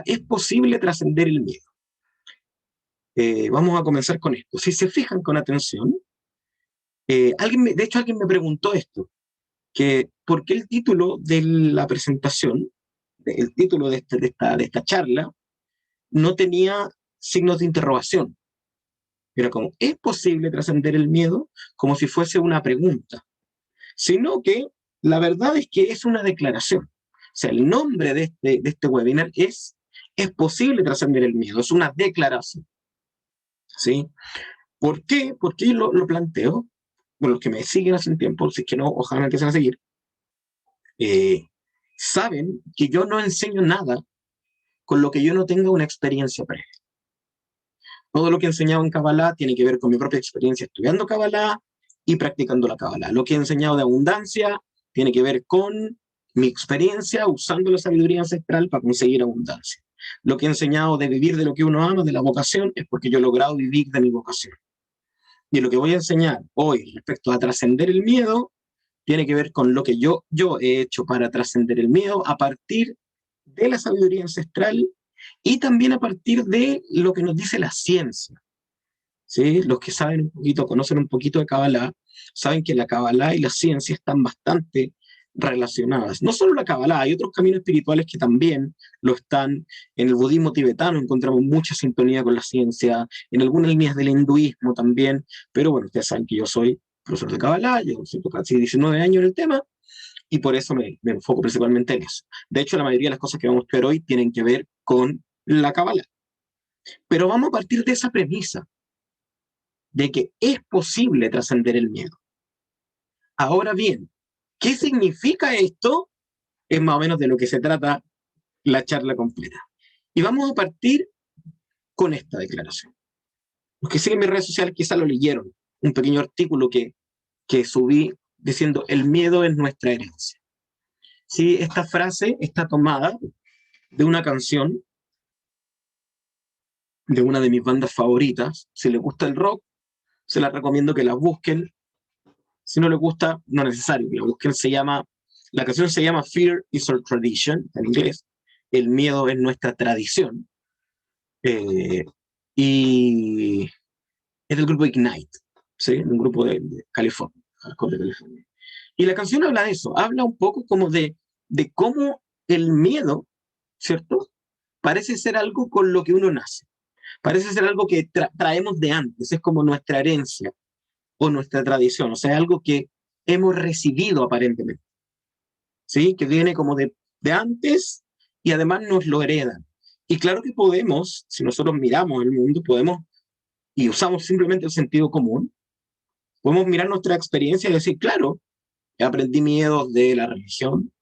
Es posible trascender el miedo. Vamos a comenzar con esto. Si se fijan con atención, de hecho alguien me preguntó esto, que ¿por qué el título de la presentación, el título de esta charla, no tenía signos de interrogación? Era como, ¿es posible trascender el miedo? Como si fuese una pregunta. Sino que la verdad es que es una declaración. O sea, el nombre de este webinar es posible trascender el miedo, es una declaración. ¿Sí? ¿Por qué? ¿Por qué lo planteo? Bueno, los que me siguen hace un tiempo, si es que no, ojalá me empiecen a seguir, saben que yo no enseño nada con lo que yo no tenga una experiencia previa. Todo lo que he enseñado en Kabbalah tiene que ver con mi propia experiencia estudiando Kabbalah y practicando la Kabbalah. Lo que he enseñado de abundancia tiene que ver con mi experiencia usando la sabiduría ancestral para conseguir abundancia. Lo que he enseñado de vivir de lo que uno ama, de la vocación, es porque yo he logrado vivir de mi vocación. Y lo que voy a enseñar hoy respecto a trascender el miedo tiene que ver con lo que yo he hecho para trascender el miedo a partir de la sabiduría ancestral y también a partir de lo que nos dice la ciencia. ¿Sí? Los que saben un poquito, conocen un poquito de Kabbalah, saben que la Kabbalah y la ciencia están bastante relacionadas. No solo la Kabbalah, hay otros caminos espirituales que también lo están. En el budismo tibetano encontramos mucha sintonía con la ciencia, en algunas líneas del hinduismo también, pero bueno, ustedes saben que yo soy profesor de Kabbalah, yo soy casi 19 años en el tema, y por eso me enfoco principalmente en eso. De hecho, la mayoría de las cosas que vamos a ver hoy tienen que ver con la Kabbalah. Pero vamos a partir de esa premisa, de que es posible trascender el miedo. Ahora bien, ¿qué significa esto? Es más o menos de lo que se trata la charla completa. Y vamos a partir con esta declaración. Los que siguen mis redes sociales quizás lo leyeron, un pequeño artículo que subí diciendo el miedo es nuestra herencia. Sí, esta frase está tomada de una canción de una de mis bandas favoritas. Si les gusta el rock, se las recomiendo que la busquen. Si no les gusta, no es necesario que la busquen. La canción se llama Fear is Our Tradition, en inglés. El miedo es nuestra tradición. Y es del grupo Ignite, ¿sí? Un grupo de California, de California. Y la canción habla de eso, habla un poco como de cómo el miedo, ¿cierto? Parece ser algo con lo que uno nace. Parece ser algo que traemos de antes, es como nuestra herencia o nuestra tradición, o sea, algo que hemos recibido aparentemente, ¿sí? Que viene como de antes y además nos lo heredan. Y claro que podemos, si nosotros miramos el mundo, podemos, y usamos simplemente el sentido común, podemos mirar nuestra experiencia y decir, claro, aprendí miedos de la religión,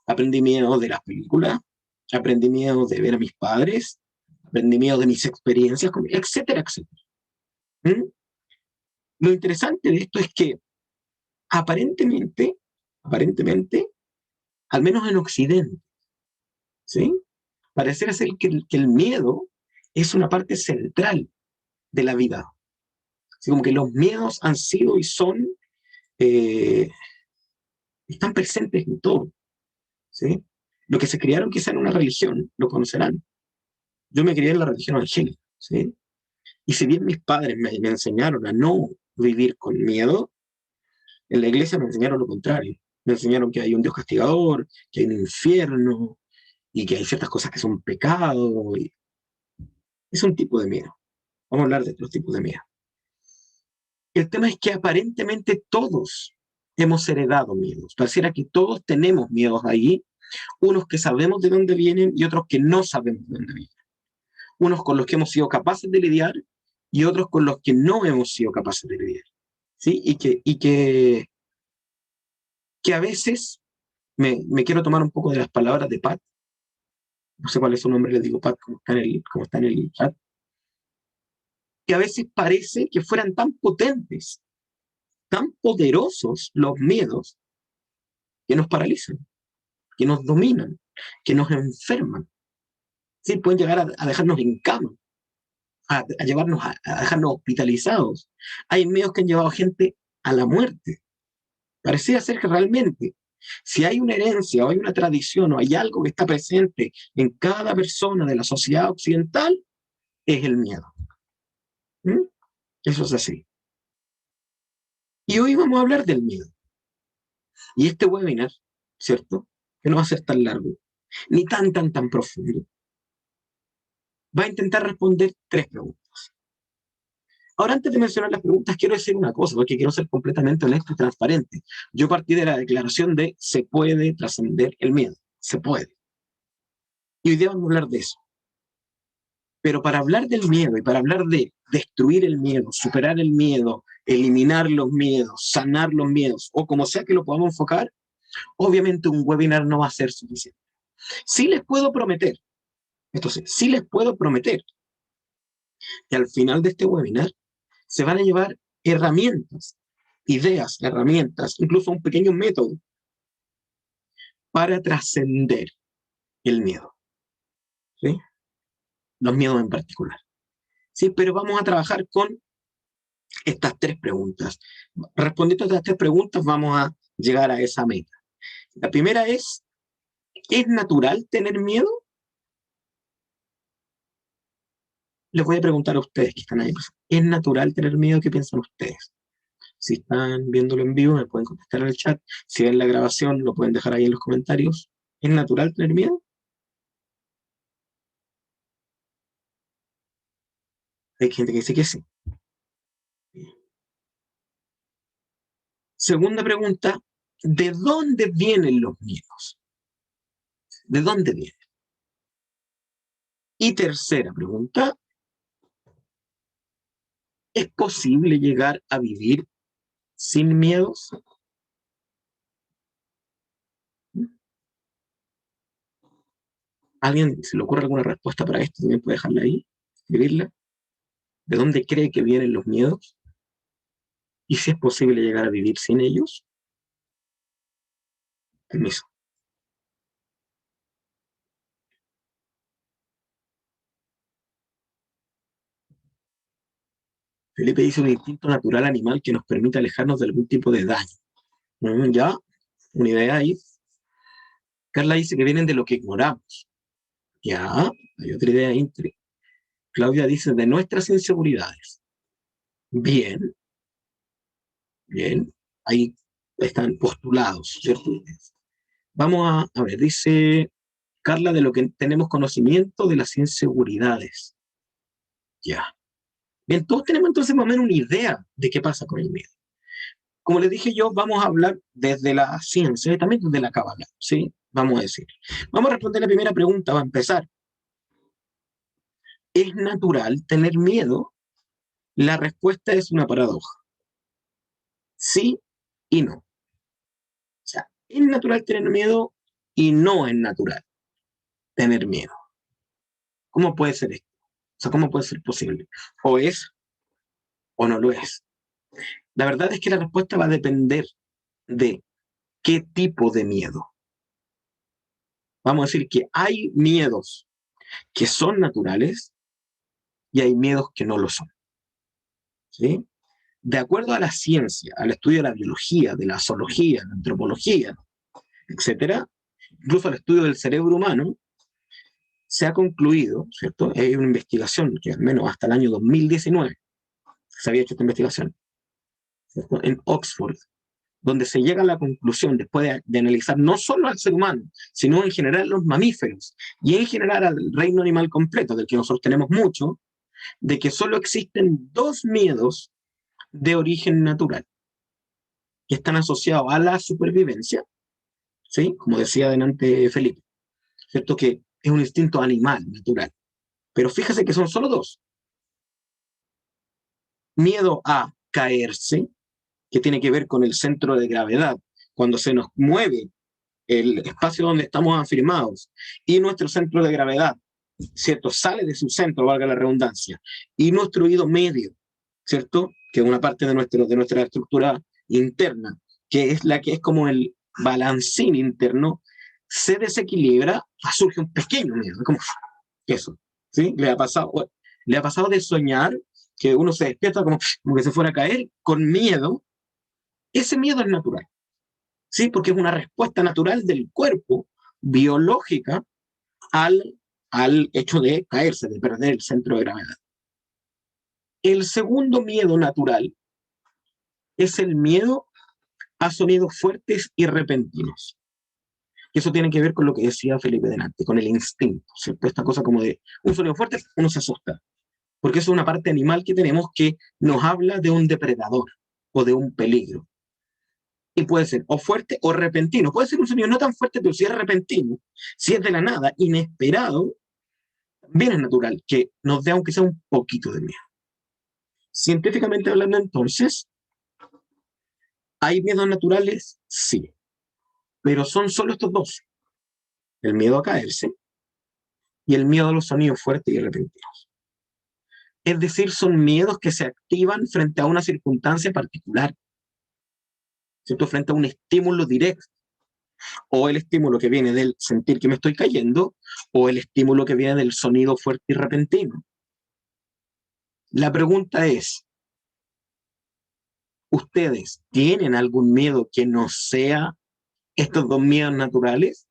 aprendí miedos de las películas, aprendí miedos de ver a mis padres, aprendí miedos de mis experiencias, etcétera, etcétera. ¿Mm? Lo interesante de esto es que aparentemente, al menos en Occidente, ¿sí? Pareciera ser que el miedo es una parte central de la vida. Así como que los miedos han sido y son, eh, están presentes en todo, ¿sí? Lo que se criaron quizá en una religión, lo conocerán. Yo me crié en la religión evangélica, ¿sí? Y si bien mis padres me enseñaron a no vivir con miedo, en la iglesia me enseñaron lo contrario. Me enseñaron que hay un Dios castigador, que hay un infierno, y que hay ciertas cosas que son pecado. Es un tipo de miedo. Vamos a hablar de otros tipos de miedo. El tema es que aparentemente todos hemos heredado miedos. Pareciera que todos tenemos miedos ahí, unos que sabemos de dónde vienen y otros que no sabemos de dónde vienen. Unos con los que hemos sido capaces de lidiar y otros con los que no hemos sido capaces de lidiar. ¿Sí? Que a veces me quiero tomar un poco de las palabras de Pat. No sé cuál es su nombre, le digo Pat, como está en el chat. Que a veces parece que fueran tan potentes, tan poderosos los miedos que nos paralizan, que nos dominan, que nos enferman. Sí, pueden llegar a dejarnos en cama, a llevarnos a dejarnos hospitalizados. Hay miedos que han llevado a gente a la muerte. Parecía ser que realmente Si hay una herencia o hay una tradición o hay algo que está presente en cada persona de la sociedad occidental, es el miedo. ¿Mm? Eso es así. Y hoy vamos a hablar del miedo. Y este webinar, ¿cierto? Que no va a ser tan largo, ni tan profundo, va a intentar responder 3 preguntas. Ahora, antes de mencionar las preguntas, quiero decir una cosa, porque quiero ser completamente honesto y transparente. Yo partí de la declaración de se puede trascender el miedo. Se puede. Y hoy día vamos a hablar de eso. Pero para hablar del miedo y para hablar de destruir el miedo, superar el miedo, eliminar los miedos, sanar los miedos, o como sea que lo podamos enfocar, obviamente un webinar no va a ser suficiente. Sí les puedo prometer, entonces, sí les puedo prometer que al final de este webinar se van a llevar herramientas, ideas, herramientas, incluso un pequeño método para trascender el miedo, ¿sí? Los miedos en particular. Sí, pero vamos a trabajar con estas 3 preguntas. Respondiendo a estas 3 preguntas, vamos a llegar a esa meta. La primera ¿es natural tener miedo? Les voy a preguntar a ustedes que están ahí. ¿Es natural tener miedo? ¿Qué piensan ustedes? Si están viéndolo en vivo, me pueden contestar en el chat. Si ven la grabación, lo pueden dejar ahí en los comentarios. ¿Es natural tener miedo? Hay gente que dice que sí. Segunda pregunta, ¿de dónde vienen los miedos? ¿De dónde vienen? Y tercera pregunta, ¿es posible llegar a vivir sin miedos? ¿Alguien se le ocurre alguna respuesta para esto? También puede dejarla ahí, escribirla. ¿De dónde cree que vienen los miedos? ¿Y si es posible llegar a vivir sin ellos? Permiso. Felipe dice un instinto natural animal que nos permite alejarnos de algún tipo de daño. Ya, una idea ahí. Carla dice que vienen de lo que ignoramos. Ya, hay otra idea ahí. Claudia dice de nuestras inseguridades. Bien, bien. Ahí están postulados, ¿cierto? Vamos a ver, dice Carla, de lo que tenemos conocimiento de las inseguridades. Ya. Bien, todos tenemos entonces más o menos una idea de qué pasa con el miedo. Como les dije yo, vamos a hablar desde la ciencia y también desde la cábala, ¿sí? Vamos a decir. Vamos a responder la primera pregunta, va a empezar. ¿Es natural tener miedo? La respuesta es una paradoja. Sí y no. O sea, es natural tener miedo y no es natural tener miedo. ¿Cómo puede ser esto? O sea, ¿cómo puede ser posible? O es o no lo es. La verdad es que la respuesta va a depender de qué tipo de miedo. Vamos a decir que hay miedos que son naturales y hay miedos que no lo son. ¿Sí? De acuerdo a la ciencia, al estudio de la biología, de la zoología, la antropología, etcétera, incluso al estudio del cerebro humano, se ha concluido, ¿cierto? Hay una investigación que al menos hasta el año 2019 se había hecho esta investigación, ¿cierto? En Oxford, donde se llega a la conclusión, después de analizar no solo al ser humano, sino en general los mamíferos y en general al reino animal completo, del que nosotros tenemos mucho, de que solo existen 2 miedos de origen natural, que están asociados a la supervivencia, ¿sí? Como decía adelante Felipe, ¿cierto? Que es un instinto animal, natural. Pero fíjese que son solo 2. Miedo a caerse, que tiene que ver con el centro de gravedad, cuando se nos mueve el espacio donde estamos afirmados y nuestro centro de gravedad, ¿cierto? Sale de su centro, valga la redundancia, y nuestro oído medio, ¿cierto? Que es una parte de nuestra estructura interna, que es la que es como el balancín interno, se desequilibra, surge un pequeño miedo, como eso, ¿sí? Le ha pasado de soñar que uno se despierta como que se fuera a caer con miedo. Ese miedo es natural. Sí, porque es una respuesta natural del cuerpo, biológica, al hecho de caerse, de perder el centro de gravedad. El segundo miedo natural es el miedo a sonidos fuertes y repentinos. Y eso tiene que ver con lo que decía Felipe delante, con el instinto, ¿cierto? Esta cosa como de un sonido fuerte, uno se asusta, porque eso es una parte animal que tenemos que nos habla de un depredador o de un peligro. Y puede ser o fuerte o repentino. Puede ser un sonido no tan fuerte, pero si es repentino, si es de la nada, inesperado, bien es natural que nos dé aunque sea un poquito de miedo. Científicamente hablando, entonces, ¿hay miedos naturales? Sí, pero son solo estos dos, el miedo a caerse y el miedo a los sonidos fuertes y repentinos. Es decir, son miedos que se activan frente a una circunstancia particular, ¿cierto? Frente a un estímulo directo, o el estímulo que viene del sentir que me estoy cayendo, o el estímulo que viene del sonido fuerte y repentino. La pregunta es, ¿ustedes tienen algún miedo que no sea estos dos miedos naturales?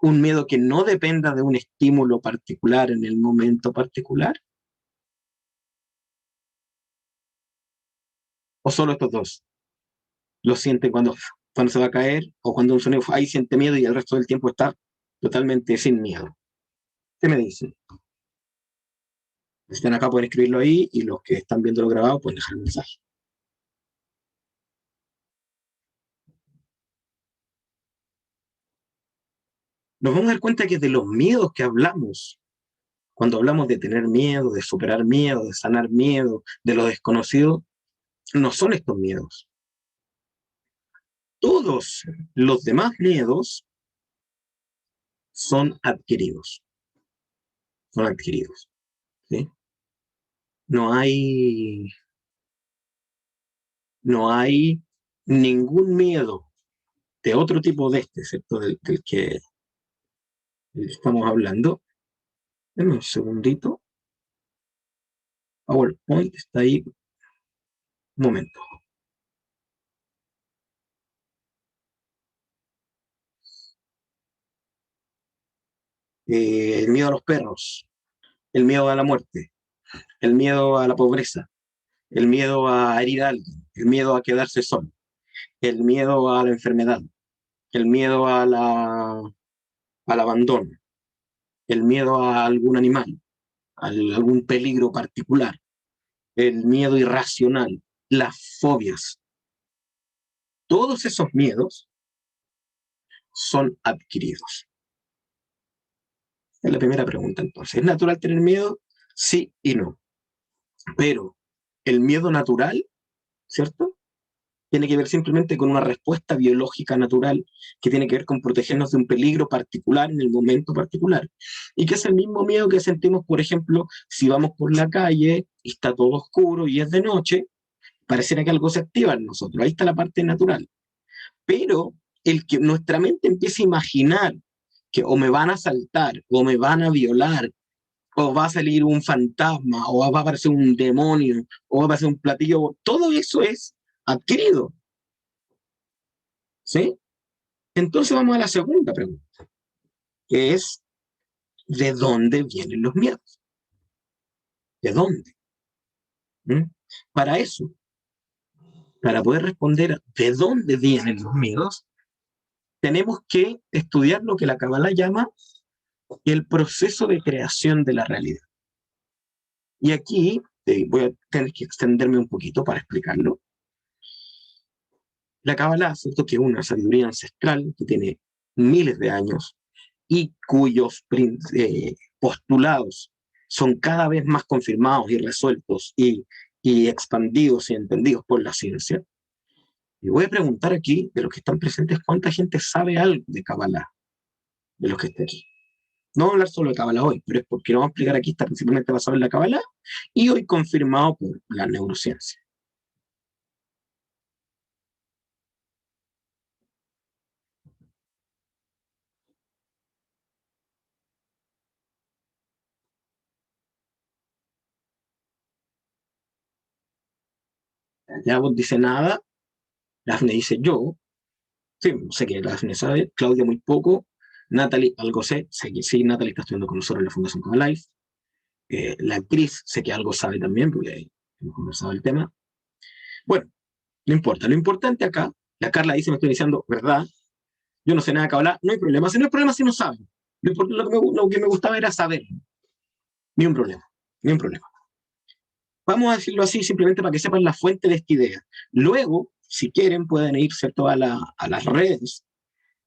¿Un miedo que no dependa de un estímulo particular en el momento particular? ¿O solo estos dos? ¿Lo sienten cuando se va a caer o cuando un sonido ahí siente miedo y el resto del tiempo está totalmente sin miedo? ¿Qué me dicen? Si están acá pueden escribirlo ahí y los que están viendo lo grabado pueden dejar el mensaje. Nos vamos a dar cuenta que de los miedos que hablamos, cuando hablamos de tener miedo, de superar miedo, de sanar miedo, de lo desconocido, no son estos miedos. Todos los demás miedos son adquiridos. Son adquiridos. ¿Sí? No hay, no hay ningún miedo de otro tipo de este, ¿cierto? Del que estamos hablando. Denme un segundito. PowerPoint está ahí. Un momento. El miedo a los perros, el miedo a la muerte, el miedo a la pobreza, el miedo a herir a alguien, el miedo a quedarse solo, el miedo a la enfermedad, el miedo al abandono, el miedo a algún animal, a algún peligro particular, el miedo irracional, las fobias. Todos esos miedos son adquiridos. Es la primera pregunta entonces. ¿Es natural tener miedo? Sí y no. Pero el miedo natural, ¿cierto? Tiene que ver simplemente con una respuesta biológica natural que tiene que ver con protegernos de un peligro particular en el momento particular. Y que es el mismo miedo que sentimos, por ejemplo, si vamos por la calle y está todo oscuro y es de noche, pareciera que algo se activa en nosotros. Ahí está la parte natural. Pero el que nuestra mente empiece a imaginar que o me van a asaltar, o me van a violar, o va a salir un fantasma, o va a aparecer un demonio, o va a aparecer un platillo, todo eso es adquirido. ¿Sí? Entonces vamos a la segunda pregunta, que es, ¿de dónde vienen los miedos? ¿De dónde? ¿Mm? Para eso, para poder responder de dónde vienen los miedos, tenemos que estudiar lo que la Kabbalah llama el proceso de creación de la realidad. Y aquí voy a tener que extenderme un poquito para explicarlo. La Kabbalah, ¿cierto? Que es una sabiduría ancestral que tiene miles de años y cuyos postulados son cada vez más confirmados y resueltos y expandidos y entendidos por la ciencia. Y voy a preguntar aquí, de los que están presentes, ¿cuánta gente sabe algo de Kabbalah? De los que estén aquí. No vamos a hablar solo de Kabbalah hoy, pero es porque lo vamos a explicar aquí, está principalmente basado en la Kabbalah y hoy confirmado por la neurociencia. Ya vos dice nada, Dafne dice yo, Sí, sé que la Dafne sabe, Claudia muy poco, Natalie algo sé que sí, Natalie está estudiando con nosotros en la Fundación Life, la actriz sé que algo sabe también, porque hemos conversado el tema. Bueno, no importa, lo importante acá, la Carla dice, me estoy diciendo, ¿verdad? Yo no sé nada de Kabbalah, no hay problema, si no hay problema si no saben. Lo que me gustaba era saber, ni un problema, ni un problema. Vamos a decirlo así simplemente para que sepan la fuente de esta idea. Luego, si quieren, pueden ir, ¿cierto?, a las redes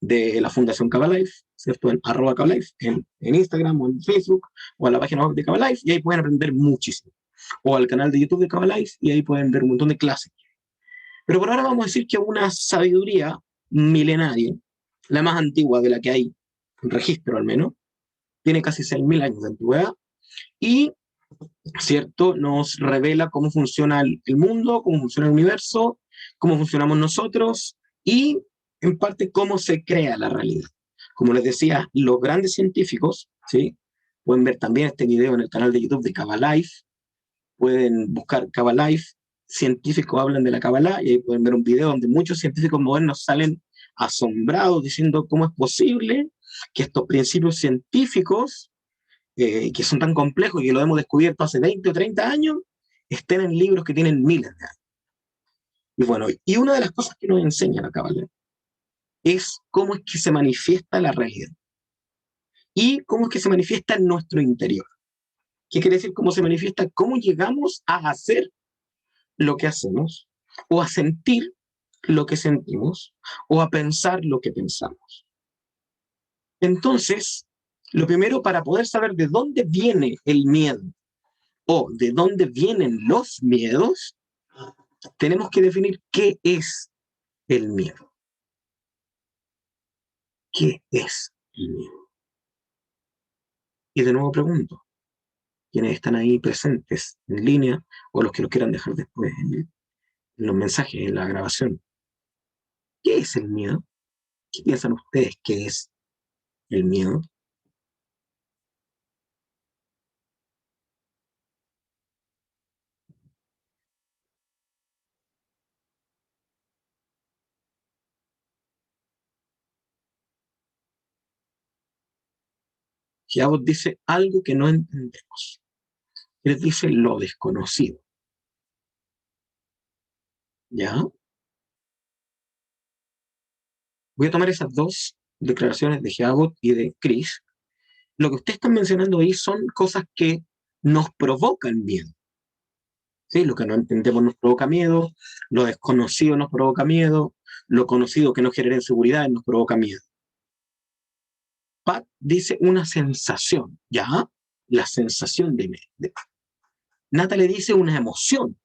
de la Fundación Kabalife, ¿cierto? En arroba Kabalife, en Instagram o en Facebook, o a la página web de Kabalife, y ahí pueden aprender muchísimo. O al canal de YouTube de Kabalife, y ahí pueden ver un montón de clases. Pero por ahora vamos a decir que una sabiduría milenaria, la más antigua de la que hay registro al menos, tiene casi 6.000 años de antigüedad, y, ¿cierto?, nos revela cómo funciona el mundo, cómo funciona el universo, cómo funcionamos nosotros, y en parte cómo se crea la realidad. Como les decía, los grandes científicos, ¿sí?, pueden ver también este video en el canal de YouTube de Kabalife, pueden buscar Kabalife, científicos hablan de la Kabbalah, y ahí pueden ver un video donde muchos científicos modernos salen asombrados diciendo cómo es posible que estos principios científicos, que son tan complejos y que lo hemos descubierto hace 20 o 30 años, estén en libros que tienen miles de años. Y bueno, y una de las cosas que nos enseña la Kabbalah es cómo es que se manifiesta la realidad y cómo es que se manifiesta en nuestro interior. ¿Qué quiere decir cómo se manifiesta? ¿Cómo llegamos a hacer lo que hacemos, o a sentir lo que sentimos, o a pensar lo que pensamos? Entonces, lo primero, para poder saber de dónde viene el miedo o de dónde vienen los miedos, tenemos que definir qué es el miedo. ¿Qué es el miedo? Y de nuevo pregunto, quienes están ahí presentes en línea o los que lo quieran dejar después en los mensajes, en la grabación, ¿qué es el miedo? ¿Qué piensan ustedes que es el miedo? Giabot dice algo que no entendemos. Él dice lo desconocido. ¿Ya? Voy a tomar esas dos declaraciones de Giabot y de Chris. Lo que ustedes están mencionando ahí son cosas que nos provocan miedo. ¿Sí? Lo que no entendemos nos provoca miedo, lo desconocido nos provoca miedo, lo conocido que nos genera inseguridad nos provoca miedo. Pat dice una sensación, ¿ya? La sensación de miedo. Nata le dice una emoción.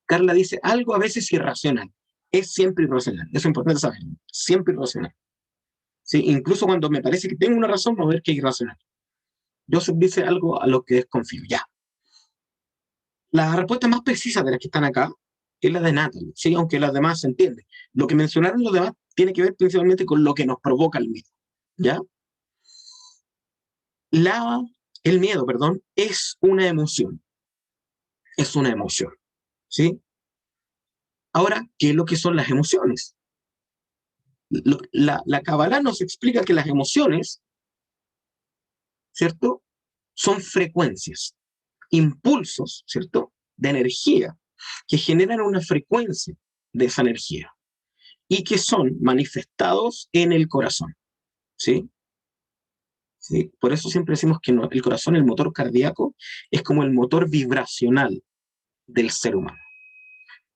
Carla dice algo a veces irracional. Es siempre irracional. Eso es importante saber. Siempre irracional. ¿Sí? Incluso cuando me parece que tengo una razón, voy a ver que es irracional. Joseph dice algo a lo que desconfío. Ya. La respuesta más precisa de las que están acá es la de Natalie, ¿sí? Aunque las demás se entienden. Lo que mencionaron los demás tiene que ver principalmente con lo que nos provoca el miedo. ¿Ya? La, el miedo, perdón, es una emoción. Es una emoción. ¿Sí? Ahora, ¿qué es lo que son las emociones? La Kabbalah nos explica que las emociones, ¿cierto?, son frecuencias, impulsos, ¿cierto?, de energía que generan una frecuencia de esa energía y que son manifestados en el corazón, ¿sí? ¿Sí? Por eso siempre decimos que no, el corazón, el motor cardíaco, es como el motor vibracional del ser humano.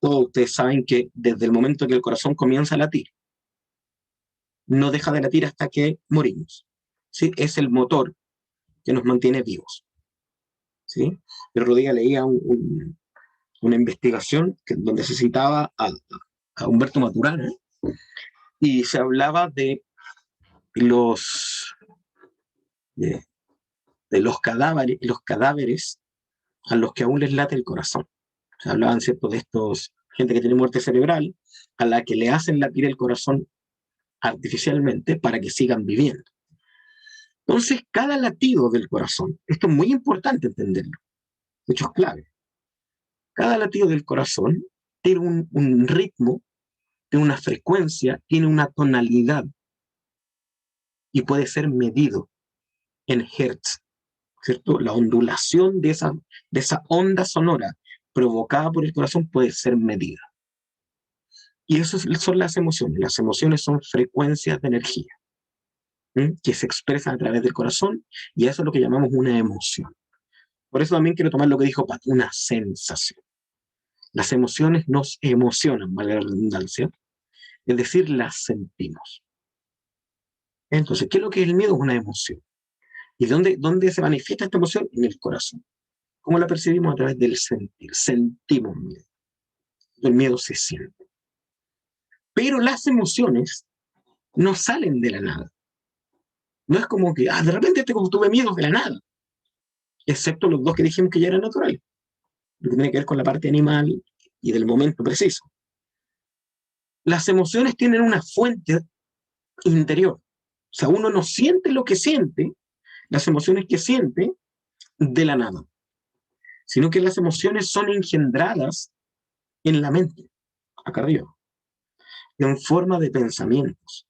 Todos ustedes saben que desde el momento que el corazón comienza a latir, no deja de latir hasta que morimos, ¿sí? Es el motor que nos mantiene vivos, ¿sí? El otro día leía una investigación donde se citaba a Humberto Maturana y se hablaba los, de, de los cadáveres a los que aún les late el corazón. Se hablaban, ¿cierto?, de estos, gente que tiene muerte cerebral, a la que le hacen latir el corazón artificialmente para que sigan viviendo. Entonces, cada latido del corazón, esto es muy importante entenderlo, de hecho es clave, cada latido del corazón tiene un ritmo tiene una frecuencia, tiene una tonalidad y puede ser medido en hertz, ¿cierto? La ondulación de esa onda sonora provocada por el corazón puede ser medida. Y eso son las emociones. Las emociones son frecuencias de energía, ¿sí? Que se expresan a través del corazón, y eso es lo que llamamos una emoción. Por eso también quiero tomar lo que dijo Pat, una sensación. Las emociones nos emocionan, vale la redundancia, es decir, las sentimos. Entonces, ¿qué es lo que es el miedo? Es una emoción. ¿Y dónde se manifiesta esta emoción? En el corazón. ¿Cómo la percibimos? A través del sentir. Sentimos miedo. El miedo se siente. Pero las emociones no salen de la nada. No es como que, de repente tuve miedo de la nada. Excepto los dos que dijimos que ya eran naturales. Lo que tiene que ver con la parte animal y del momento preciso. Las emociones tienen una fuente interior. O sea, uno no siente lo que siente, las emociones que siente, de la nada, sino que las emociones son engendradas en la mente, acá arriba, en forma de pensamientos.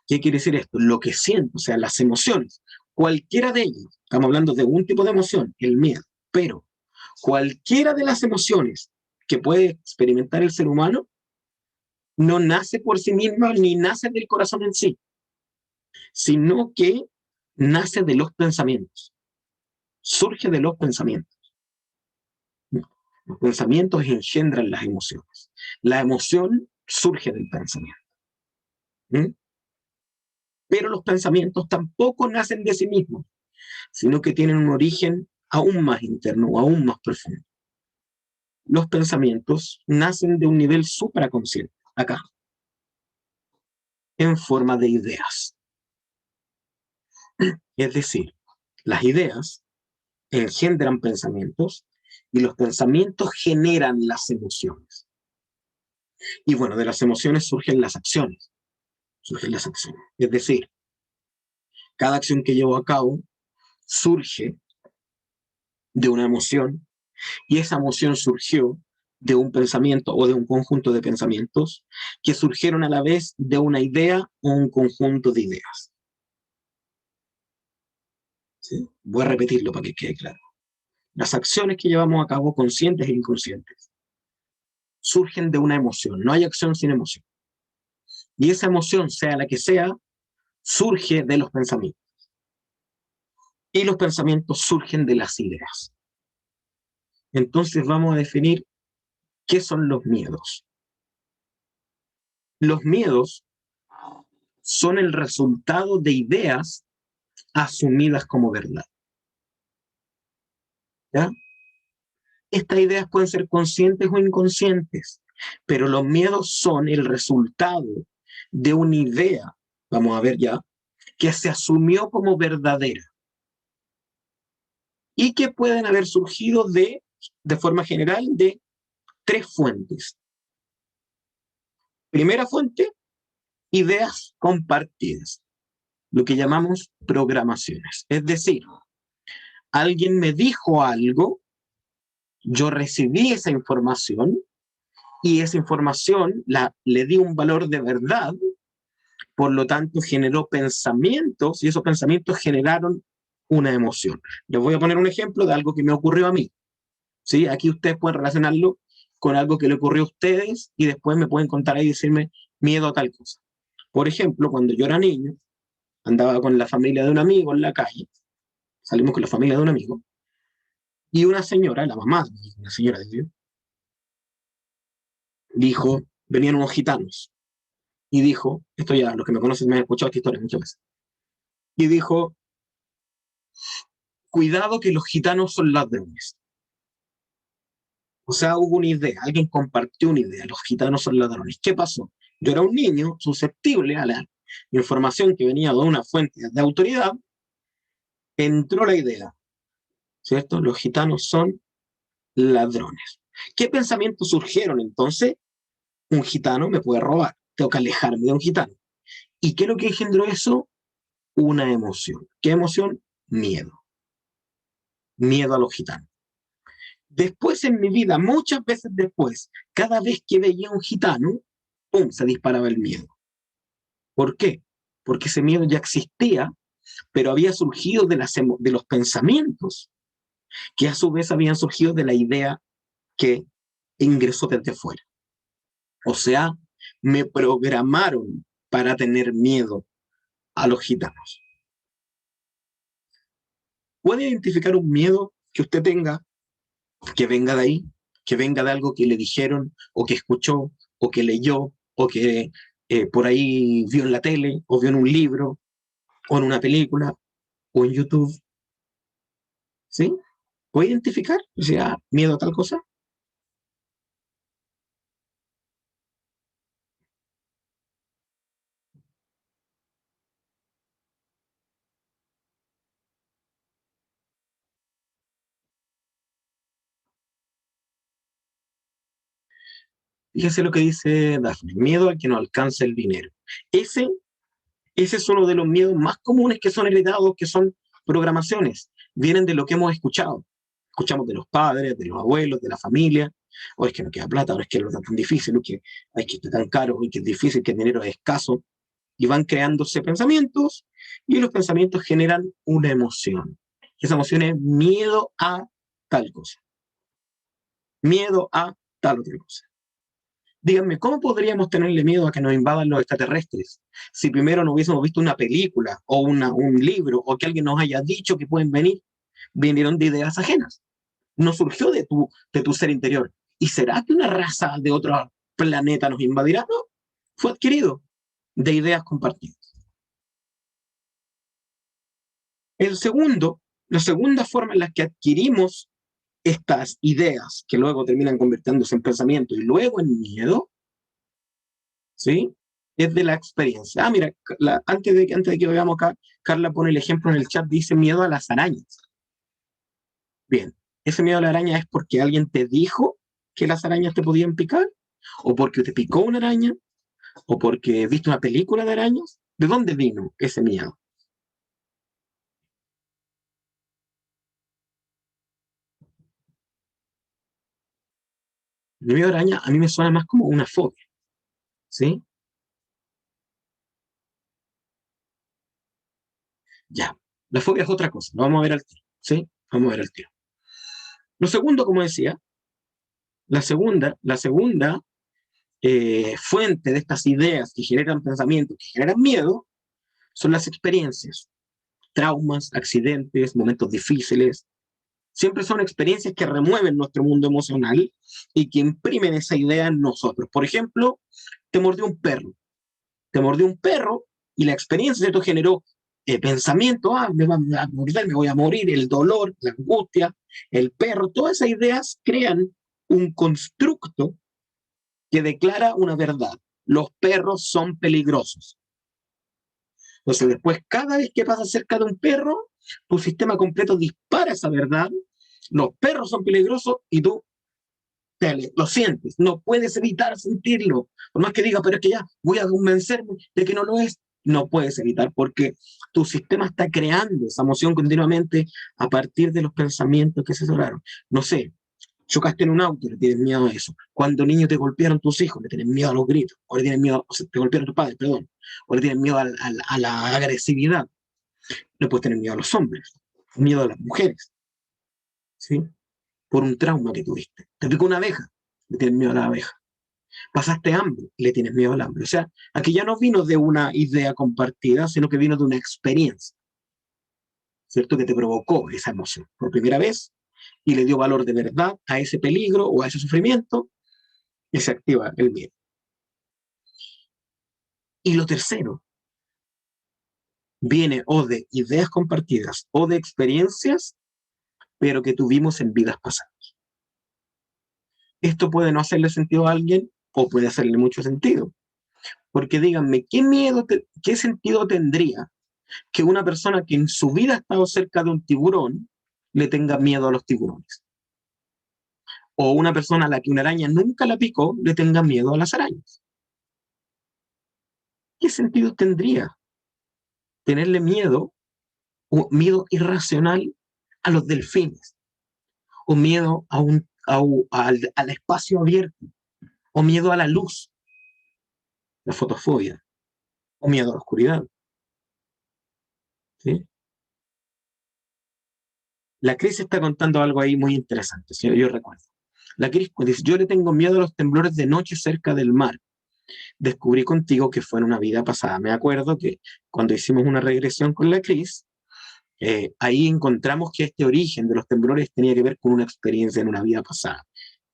¿Qué quiere decir esto? Lo que siento, o sea, las emociones, cualquiera de ellas, estamos hablando de un tipo de emoción, el miedo, pero cualquiera de las emociones que puede experimentar el ser humano no nace por sí misma ni nace del corazón en sí, sino que nace de los pensamientos, surge de los pensamientos. Los pensamientos engendran las emociones. La emoción surge del pensamiento. ¿Mm? Pero los pensamientos tampoco nacen de sí mismos, sino que tienen un origen aún más interno o aún más profundo. Los pensamientos nacen de un nivel supraconsciente, acá, en forma de ideas. Es decir, las ideas engendran pensamientos y los pensamientos generan las emociones. Y bueno, de las emociones surgen las acciones. Es decir, cada acción que llevo a cabo surge de una emoción, y esa emoción surgió de un pensamiento o de un conjunto de pensamientos que surgieron a la vez de una idea o un conjunto de ideas. ¿Sí? Voy a repetirlo para que quede claro. Las acciones que llevamos a cabo, conscientes e inconscientes, surgen de una emoción. No hay acción sin emoción. Y esa emoción, sea la que sea, surge de los pensamientos. Y los pensamientos surgen de las ideas. Entonces vamos a definir qué son los miedos. Los miedos son el resultado de ideas asumidas como verdad. ¿Ya? Estas ideas pueden ser conscientes o inconscientes, pero los miedos son el resultado de una idea, vamos a ver ya, que se asumió como verdadera y que pueden haber surgido de forma general de tres fuentes. Primera fuente, ideas compartidas, lo que llamamos programaciones. Es decir, alguien me dijo algo, yo recibí esa información y esa información le di un valor de verdad, por lo tanto generó pensamientos y esos pensamientos generaron una emoción. Les voy a poner un ejemplo de algo que me ocurrió a mí. ¿Sí? Aquí ustedes pueden relacionarlo con algo que le ocurrió a ustedes y después me pueden contar ahí y decirme miedo a tal cosa. Por ejemplo, cuando yo era niño, andaba con la familia de un amigo en la calle, salimos con la familia de un amigo, y una señora, la mamá, una señora de Dios, dijo, venían unos gitanos, y dijo, esto ya, los que me conocen me han escuchado esta historia muchas veces, y dijo, cuidado que los gitanos son ladrones. O sea, hubo una idea, alguien compartió una idea, los gitanos son ladrones. ¿Qué pasó? Yo era un niño susceptible a la información que venía de una fuente de autoridad, entró la idea, ¿cierto? Los gitanos son ladrones. ¿Qué pensamientos surgieron entonces? Un gitano me puede robar, tengo que alejarme de un gitano. ¿Y qué es lo que engendró eso? Una emoción. ¿Qué emoción? Miedo. Miedo a los gitanos. Después en mi vida, muchas veces después, cada vez que veía un gitano, ¡pum!, se disparaba el miedo. ¿Por qué? Porque ese miedo ya existía, pero había surgido de los pensamientos, que a su vez habían surgido de la idea que ingresó desde fuera. O sea, me programaron para tener miedo a los gitanos. ¿Puede identificar un miedo que usted tenga, que venga de ahí, que venga de algo que le dijeron, o que escuchó, o que leyó, o que por ahí vio en la tele, o vio en un libro, o en una película, o en YouTube? ¿Sí? ¿Puede identificar? O sea, miedo a tal cosa. Fíjese lo que dice Daphne: miedo al que no alcanza el dinero. Ese, ese es uno de los miedos más comunes que son heredados, que son programaciones. Vienen de lo que hemos escuchado. Escuchamos de los padres, de los abuelos, de la familia. O es que no queda plata, o es que lo está tan difícil, o que hay que estar tan caro, o que es difícil, que el dinero es escaso. Y van creándose pensamientos, y los pensamientos generan una emoción. Esa emoción es miedo a tal cosa, miedo a tal otra cosa. Díganme, ¿cómo podríamos tenerle miedo a que nos invadan los extraterrestres si primero no hubiésemos visto una película o un libro, o que alguien nos haya dicho que pueden venir? Vinieron de ideas ajenas. No surgió de tu ser interior. ¿Y será que una raza de otro planeta nos invadirá? No, fue adquirido de ideas compartidas. La segunda forma en la que adquirimos estas ideas, que luego terminan convirtiéndose en pensamiento y luego en miedo, ¿sí? Es de la experiencia. Mira, antes de que veamos acá, Carla pone el ejemplo en el chat, dice miedo a las arañas. Bien, ese miedo a la araña es porque alguien te dijo que las arañas te podían picar, o porque te picó una araña, o porque viste una película de arañas. ¿De dónde vino ese miedo? El miedo a la araña a mí me suena más como una fobia, ¿sí? Ya, la fobia es otra cosa, lo vamos a ver al tiro, ¿sí? Vamos a ver al tiro. Lo segundo, como decía, la segunda fuente de estas ideas que generan pensamientos, que generan miedo, son las experiencias, traumas, accidentes, momentos difíciles. Siempre son experiencias que remueven nuestro mundo emocional y que imprimen esa idea en nosotros. Por ejemplo, te mordió un perro, te mordió un perro, y la experiencia de esto generó pensamiento: me va a morder, me voy a morir, el dolor, la angustia, el perro. Todas esas ideas crean un constructo que declara una verdad: los perros son peligrosos. Entonces después, cada vez que pasas cerca de un perro, tu sistema completo dispara esa verdad: los perros son peligrosos, y tú lo sientes, no puedes evitar sentirlo. Por más que diga, pero es que ya voy a convencerme de que no lo es, no puedes evitar, porque tu sistema está creando esa emoción continuamente a partir de los pensamientos que se cerraron. No sé, chocaste en un auto, le tienes miedo a eso. Cuando niños te golpearon tus hijos, le tienes miedo a los gritos, o le tienes miedo, o sea, te golpearon tus padres, perdón, o le tienes miedo a la agresividad. Le puedes tener miedo a los hombres, miedo a las mujeres, ¿sí? Por un trauma que tuviste. Te picó una abeja, le tienes miedo a la abeja. Pasaste hambre, le tienes miedo al hambre. O sea, aquí ya no vino de una idea compartida, sino que vino de una experiencia, ¿cierto? Que te provocó esa emoción por primera vez, y le dio valor de verdad a ese peligro o a ese sufrimiento, y se activa el miedo. Y lo tercero viene o de ideas compartidas o de experiencias, pero que tuvimos en vidas pasadas. Esto puede no hacerle sentido a alguien, o puede hacerle mucho sentido. Porque díganme, ¿qué sentido tendría que una persona que en su vida ha estado cerca de un tiburón le tenga miedo a los tiburones? O una persona a la que una araña nunca la picó le tenga miedo a las arañas. ¿Qué sentido tendría tenerle miedo, o miedo irracional, a los delfines? O miedo al espacio abierto, o miedo a la luz. la fotofobia, o miedo a la oscuridad. ¿Sí? La Cris está contando algo ahí muy interesante, si yo recuerdo. La Cris dice, yo le tengo miedo a los temblores de noche cerca del mar. Descubrí contigo que fue en una vida pasada. Me acuerdo que cuando hicimos una regresión con la Cris, ahí encontramos que este origen de los temblores tenía que ver con una experiencia en una vida pasada.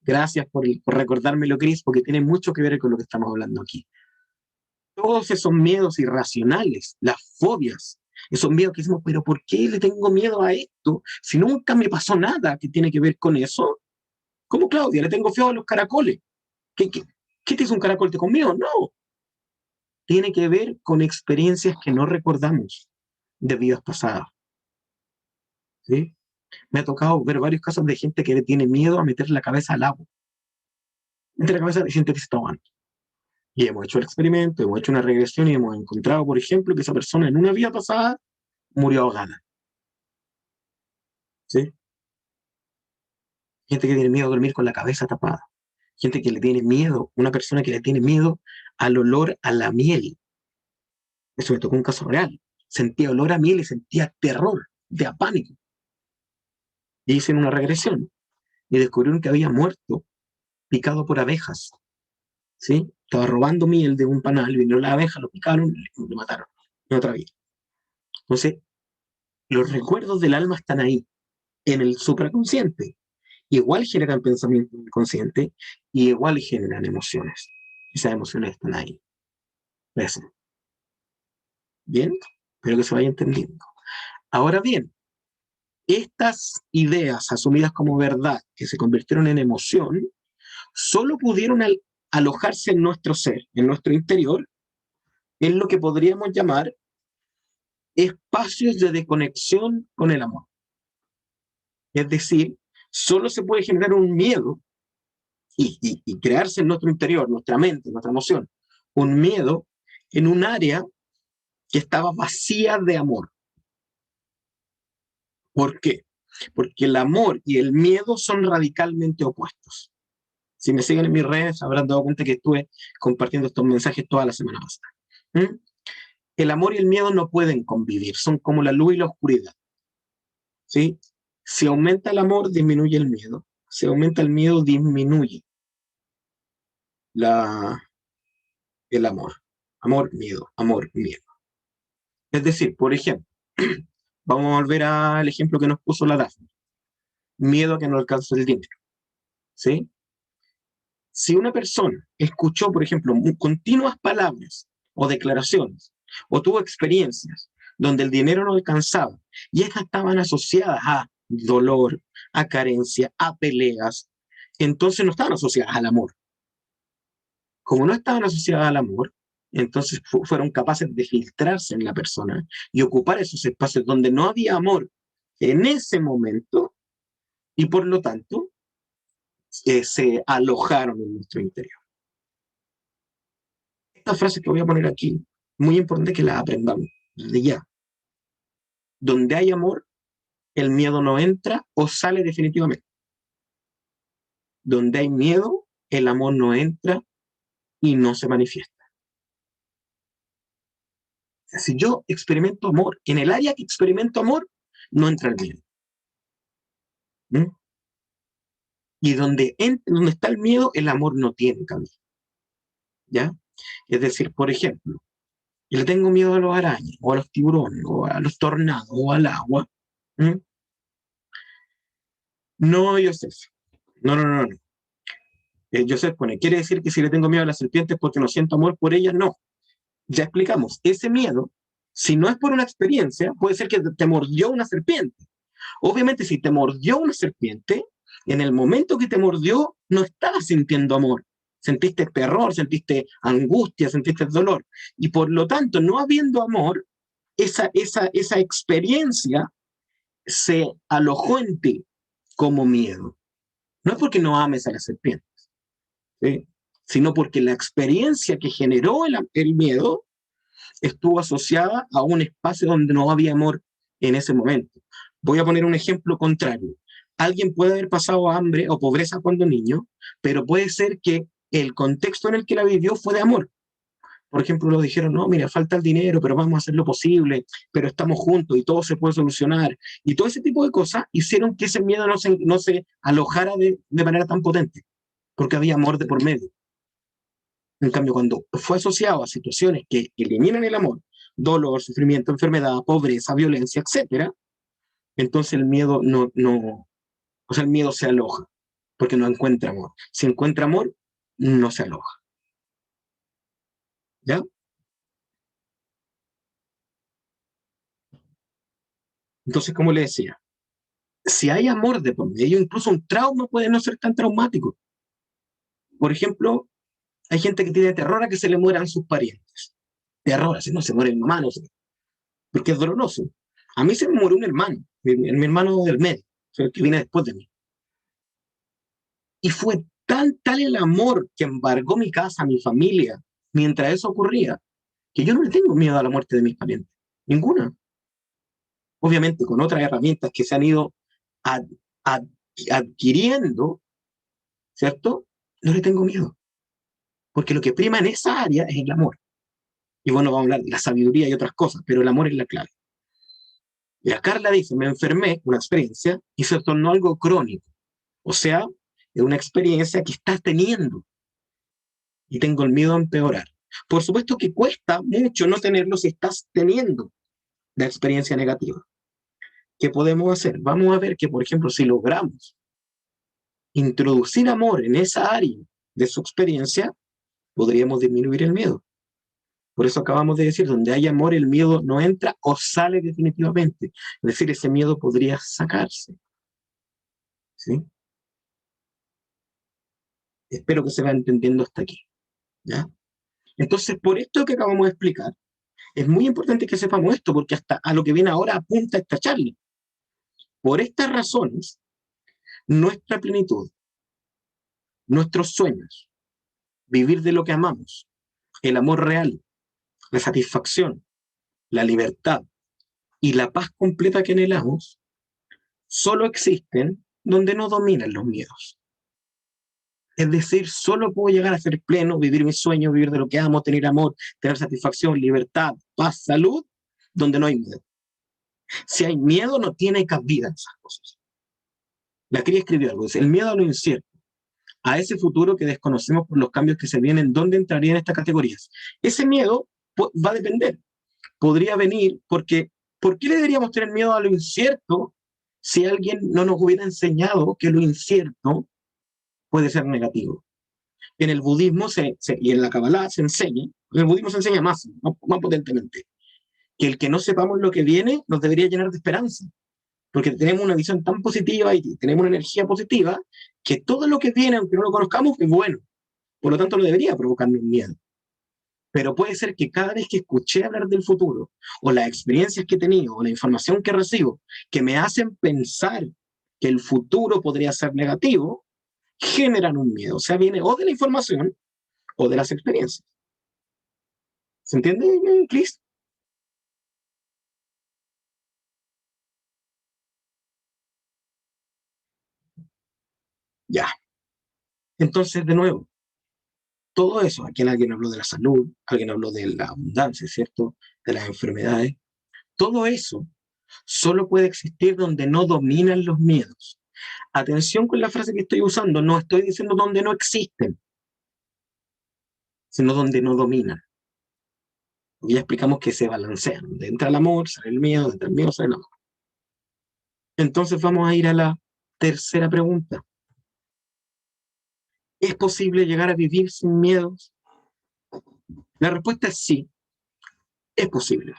Gracias por recordármelo, Cris, porque tiene mucho que ver con lo que estamos hablando aquí. Todos esos miedos irracionales, las fobias, esos miedos que decimos, pero ¿por qué le tengo miedo a esto? Si nunca me pasó nada que tiene que ver con eso. ¿Cómo, Claudia? Le tengo feo a los caracoles. ¿Qué te hizo un caracol? ¿Te comió? No. Tiene que ver con experiencias que no recordamos de vidas pasadas. ¿Sí? Me ha tocado ver varios casos de gente que le tiene miedo a meter la cabeza al agua. Mete la cabeza y siente que se está ahogando. Y hemos hecho el experimento, hemos hecho una regresión y hemos encontrado, por ejemplo, que esa persona en una vida pasada murió ahogada. ¿Sí? Gente que tiene miedo a dormir con la cabeza tapada. Gente que le tiene miedo, una persona que le tiene miedo al olor a la miel. Eso me tocó un caso real. Sentía olor a miel y sentía terror, de pánico. Y hice una regresión y descubrieron que había muerto picado por abejas. ¿Sí? Estaba robando miel de un panal, vinieron las abejas, lo picaron y lo mataron en otra vida. Entonces, los recuerdos del alma están ahí, en el supraconsciente. Igual generan pensamiento inconsciente y igual generan emociones. Esas emociones están ahí. ¿Ves? ¿Bien? Espero que se vaya entendiendo. Ahora bien, estas ideas asumidas como verdad, que se convirtieron en emoción, solo pudieron alojarse en nuestro ser, en nuestro interior, en lo que podríamos llamar espacios de desconexión con el amor. Es decir, solo se puede generar un miedo y crearse en nuestro interior, nuestra mente, nuestra emoción, un miedo en un área que estaba vacía de amor. ¿Por qué? Porque el amor y el miedo son radicalmente opuestos. Si me siguen en mis redes, habrán dado cuenta que estuve compartiendo estos mensajes toda la semana pasada. ¿Mm? El amor y el miedo no pueden convivir, son como la luz y la oscuridad. ¿Sí? Si aumenta el amor, disminuye el miedo. Si aumenta el miedo, disminuye la, el amor. Amor, miedo, amor, miedo. Es decir, por ejemplo, vamos a volver al ejemplo que nos puso la Dafne. Miedo a que no alcance el dinero. ¿Sí? Si una persona escuchó, por ejemplo, continuas palabras o declaraciones, o tuvo experiencias donde el dinero no alcanzaba, y estas estaban asociadas a dolor, a carencia, a peleas, entonces no estaban asociadas al amor. Como no estaban asociadas al amor, entonces fueron capaces de filtrarse en la persona y ocupar esos espacios donde no había amor en ese momento, y por lo tanto se alojaron en nuestro interior. Estas frases que voy a poner aquí, muy importante que las aprendamos desde ya. Donde hay amor, el miedo no entra o sale definitivamente. Donde hay miedo, el amor no entra y no se manifiesta. O sea, si yo experimento amor, en el área que experimento amor, no entra el miedo. ¿Mm? Y donde está el miedo, el amor no tiene camino. ¿Ya? Es decir, por ejemplo, yo le tengo miedo a los arañas, o a los tiburones, o a los tornados, o al agua. ¿Mm? No, Joseph. No, no, no, no. Joseph pone, ¿quiere decir que si le tengo miedo a las serpientes porque no siento amor por ellas? No. Ya explicamos, ese miedo, si no es por una experiencia, puede ser que te mordió una serpiente. Obviamente, si te mordió una serpiente, en el momento que te mordió, no estabas sintiendo amor. Sentiste terror, sentiste angustia, sentiste dolor. Y por lo tanto, no habiendo amor, esa experiencia se alojó en ti como miedo. No es porque no ames a la serpiente, ¿sí? Sino porque la experiencia que generó el miedo estuvo asociada a un espacio donde no había amor en ese momento. Voy a poner un ejemplo contrario. Alguien puede haber pasado hambre o pobreza cuando niño, pero puede ser que el contexto en el que la vivió fue de amor. Por ejemplo, nos dijeron, no, mira, falta el dinero, pero vamos a hacer lo posible, pero estamos juntos y todo se puede solucionar. Y todo ese tipo de cosas hicieron que ese miedo no se alojara de manera tan potente, porque había amor de por medio. En cambio, cuando fue asociado a situaciones que eliminan el amor, dolor, sufrimiento, enfermedad, pobreza, violencia, etcétera, entonces el miedo o sea, el miedo se aloja, porque no encuentra amor. Si encuentra amor, no se aloja. ¿Ya? Entonces, como le decía, si hay amor de por medio, incluso un trauma puede no ser tan traumático. Por ejemplo, hay gente que tiene terror a que se le mueran sus parientes. Terror, así no se muere mi mamá, no sé, porque es doloroso. A mí se me murió un hermano, mi hermano del medio, o sea, el que viene después de mí. Y fue tal el amor que embargó mi casa, mi familia, mientras eso ocurría, que yo no le tengo miedo a la muerte de mis parientes. Ninguna. Obviamente con otras herramientas que se han ido ad, ad, adquiriendo, ¿cierto? No le tengo miedo, porque lo que prima en esa área es el amor. Y bueno, vamos a hablar de la sabiduría y otras cosas, pero el amor es la clave. Y a Carla dice, me enfermé, una experiencia, y se tornó algo crónico. O sea, es una experiencia que estás teniendo y tengo el miedo a empeorar. Por supuesto que cuesta mucho no tenerlo si estás teniendo la experiencia negativa. ¿Qué podemos hacer? Vamos a ver que, por ejemplo, si logramos introducir amor en esa área de su experiencia, podríamos disminuir el miedo. Por eso acabamos de decir, donde hay amor, el miedo no entra o sale definitivamente. Es decir, ese miedo podría sacarse. ¿Sí? Espero que se va entendiendo hasta aquí. ¿Ya? Entonces, por esto que acabamos de explicar, es muy importante que sepamos esto, porque hasta a lo que viene ahora apunta esta charla. Por estas razones, nuestra plenitud, nuestros sueños, vivir de lo que amamos, el amor real, la satisfacción, la libertad y la paz completa que anhelamos, solo existen donde no dominan los miedos. Es decir, solo puedo llegar a ser pleno, vivir mis sueños, vivir de lo que amo, tener amor, tener satisfacción, libertad, paz, salud, donde no hay miedo. Si hay miedo, no tiene cabida en esas cosas. La Cría escribió algo, dice, el miedo a lo incierto, a ese futuro que desconocemos por los cambios que se vienen, ¿dónde entrarían estas categorías? Ese miedo va a depender. Podría venir porque, ¿por qué le deberíamos tener miedo a lo incierto si alguien no nos hubiera enseñado que lo incierto puede ser negativo? En el budismo y en la Kabbalah se enseña, en el budismo se enseña más potentemente, que el que no sepamos lo que viene nos debería llenar de esperanza, porque tenemos una visión tan positiva y tenemos una energía positiva que todo lo que viene, aunque no lo conozcamos, es bueno. Por lo tanto, no debería provocarme miedo. Pero puede ser que cada vez que escuché hablar del futuro, o las experiencias que he tenido, o la información que recibo, que me hacen pensar que el futuro podría ser negativo, generan un miedo. O sea, viene o de la información o de las experiencias. ¿Se entiende, Chris? Ya. Entonces, de nuevo, todo eso, aquí alguien habló de la salud, alguien habló de la abundancia, ¿cierto? De las enfermedades. Todo eso solo puede existir donde no dominan los miedos. Atención con la frase que estoy usando, no estoy diciendo donde no existen, sino donde no dominan. Y ya explicamos que se balancean. Donde entra el amor, sale el miedo, donde entra el miedo, sale el amor. Entonces vamos a ir a la tercera pregunta. ¿Es posible llegar a vivir sin miedos? La respuesta es sí, es posible.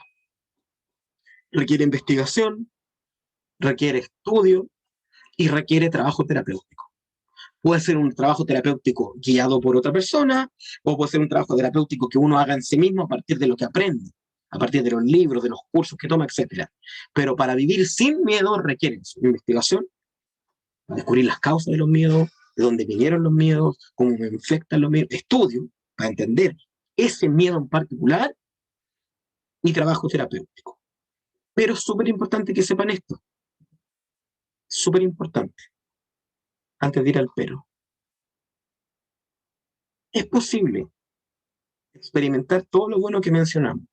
Requiere investigación, requiere estudio y requiere trabajo terapéutico. Puede ser un trabajo terapéutico guiado por otra persona, o puede ser un trabajo terapéutico que uno haga en sí mismo a partir de lo que aprende, a partir de los libros, de los cursos que toma, etcétera. Pero para vivir sin miedo requiere investigación, descubrir las causas de los miedos, de dónde vinieron los miedos, cómo me infectan los miedos, estudio para entender ese miedo en particular y trabajo terapéutico. Pero es súper importante que sepan esto, súper importante, antes de ir al pero. Es posible experimentar todo lo bueno que mencionamos.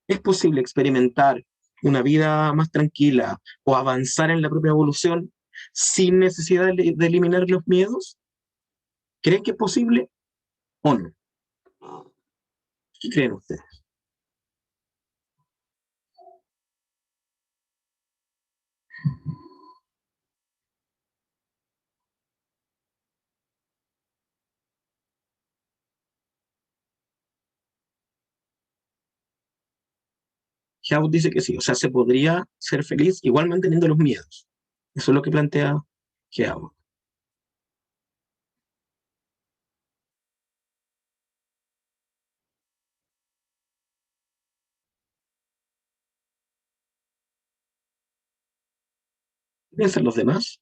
Es posible experimentar una vida más tranquila o avanzar en la propia evolución sin necesidad de eliminar los miedos. ¿Creen que es posible o no? ¿Qué creen ustedes? House dice que sí, o sea, se podría ser feliz igual manteniendo los miedos. Eso es lo que plantea House. ¿Qué piensan los demás?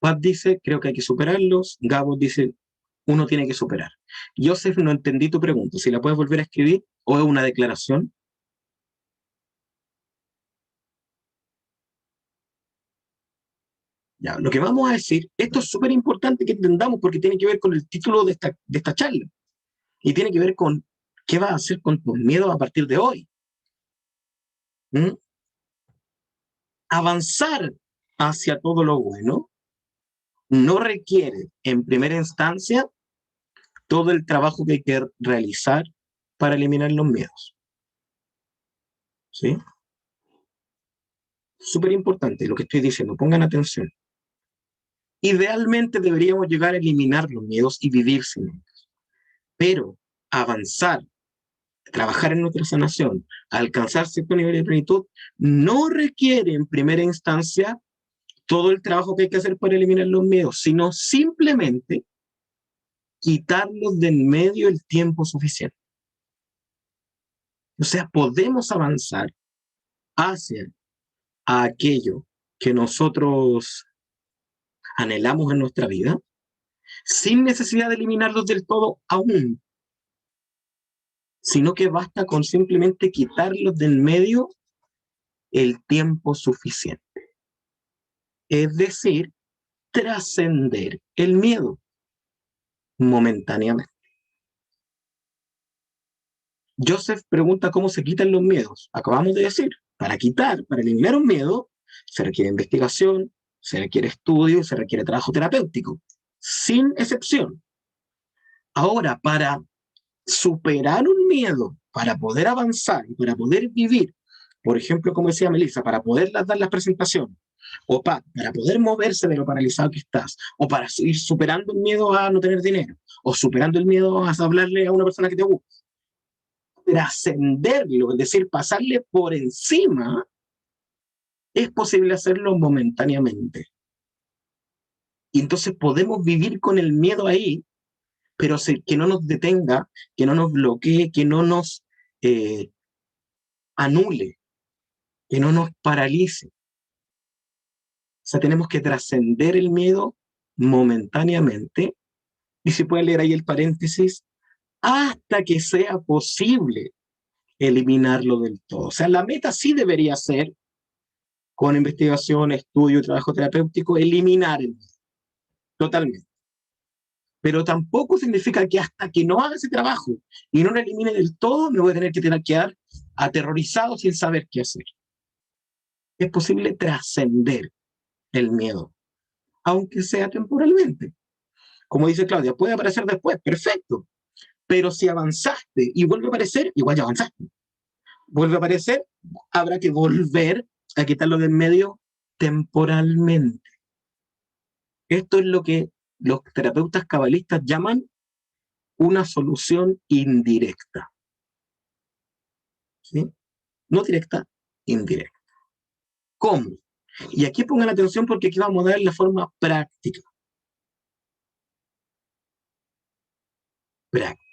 Pat dice, creo que hay que superarlos. Gabo dice, uno tiene que superar. Joseph, no entendí tu pregunta. Si la puedes volver a escribir o es una declaración. Ya, lo que vamos a decir, esto es súper importante que entendamos porque tiene que ver con el título de esta charla y tiene que ver con qué vas a hacer con tus miedos a partir de hoy. ¿Mm? Avanzar hacia todo lo bueno no requiere, en primera instancia, todo el trabajo que hay que realizar para eliminar los miedos. ¿Sí? Súper importante lo que estoy diciendo, pongan atención. Idealmente deberíamos llegar a eliminar los miedos y vivir sin ellos, pero avanzar, trabajar en nuestra sanación, alcanzar cierto nivel de plenitud, no requiere en primera instancia todo el trabajo que hay que hacer para eliminar los miedos, sino simplemente quitarlos de en medio el tiempo suficiente. O sea, podemos avanzar hacia aquello que nosotros anhelamos en nuestra vida sin necesidad de eliminarlos del todo aún, sino que basta con simplemente quitarlos del medio el tiempo suficiente. Es decir, trascender el miedo momentáneamente. Joseph pregunta cómo se quitan los miedos. Acabamos de decir, para eliminar un miedo, se requiere investigación, se requiere estudio, se requiere trabajo terapéutico, sin excepción. Ahora, para superar un miedo, para poder avanzar y para poder vivir, por ejemplo, como decía Melissa, para poder dar las presentaciones, o para poder moverse de lo paralizado que estás, o para ir superando el miedo a no tener dinero, o superando el miedo a hablarle a una persona que te gusta, trascenderlo, es decir, pasarle por encima, es posible hacerlo momentáneamente. Y entonces podemos vivir con el miedo ahí, pero que no nos detenga, que no nos bloquee, que no nos eh, anule, que no nos paralice. O sea, tenemos que trascender el miedo momentáneamente, y se puede leer ahí el paréntesis, hasta que sea posible eliminarlo del todo. O sea, la meta sí debería ser, con investigación, estudio, trabajo terapéutico, eliminar el miedo, totalmente. Pero tampoco significa que hasta que no haga ese trabajo y no lo elimine del todo, me voy a tener que quedar aterrorizado sin saber qué hacer. Es posible trascender el miedo, aunque sea temporalmente. Como dice Claudia, puede aparecer después, perfecto. Pero si avanzaste y vuelve a aparecer, igual ya avanzaste. Vuelve a aparecer, habrá que volver a quitarlo de en medio temporalmente. Esto es lo que los terapeutas cabalistas llaman una solución indirecta. ¿Sí? No directa, indirecta. ¿Cómo? Y aquí pongan atención porque aquí vamos a dar la forma práctica. Práctica.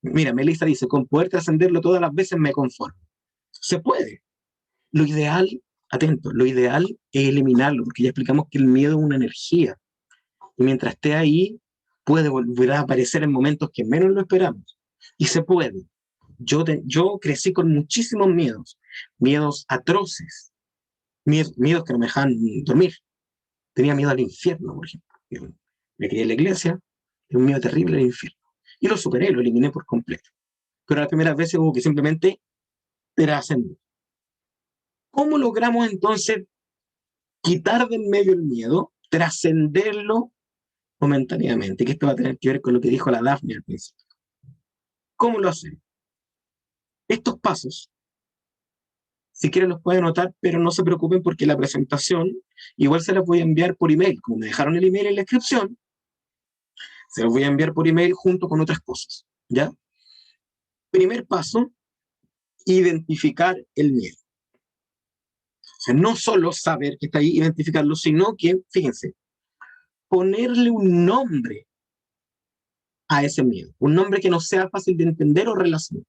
Mira, Melissa dice, con poder trascenderlo todas las veces me conformo. Se puede. Lo ideal, atento, lo ideal es eliminarlo, porque ya explicamos que el miedo es una energía. Y mientras esté ahí, puede volver a aparecer en momentos que menos lo esperamos. Y se puede. Yo crecí con muchísimos miedos, miedos atroces, Miedos que no me dejaban dormir. Tenía miedo al infierno, por ejemplo. Yo me crié en la iglesia, un miedo terrible al infierno. Y lo superé, lo eliminé por completo. Pero las primeras veces hubo que simplemente trascender. ¿Cómo logramos entonces quitar del medio el miedo, trascenderlo momentáneamente? Que esto va a tener que ver con lo que dijo la Daphne al principio. ¿Cómo lo hacemos? Estos pasos, si quieren los pueden anotar, pero no se preocupen porque la presentación igual se las voy a enviar por email. Como me dejaron el email en la descripción, se los voy a enviar por email junto con otras cosas. ¿Ya? Primer paso, identificar el miedo. O sea, no solo saber que está ahí, identificarlo, sino que, fíjense, ponerle un nombre a ese miedo. Un nombre que no sea fácil de entender o relacionar.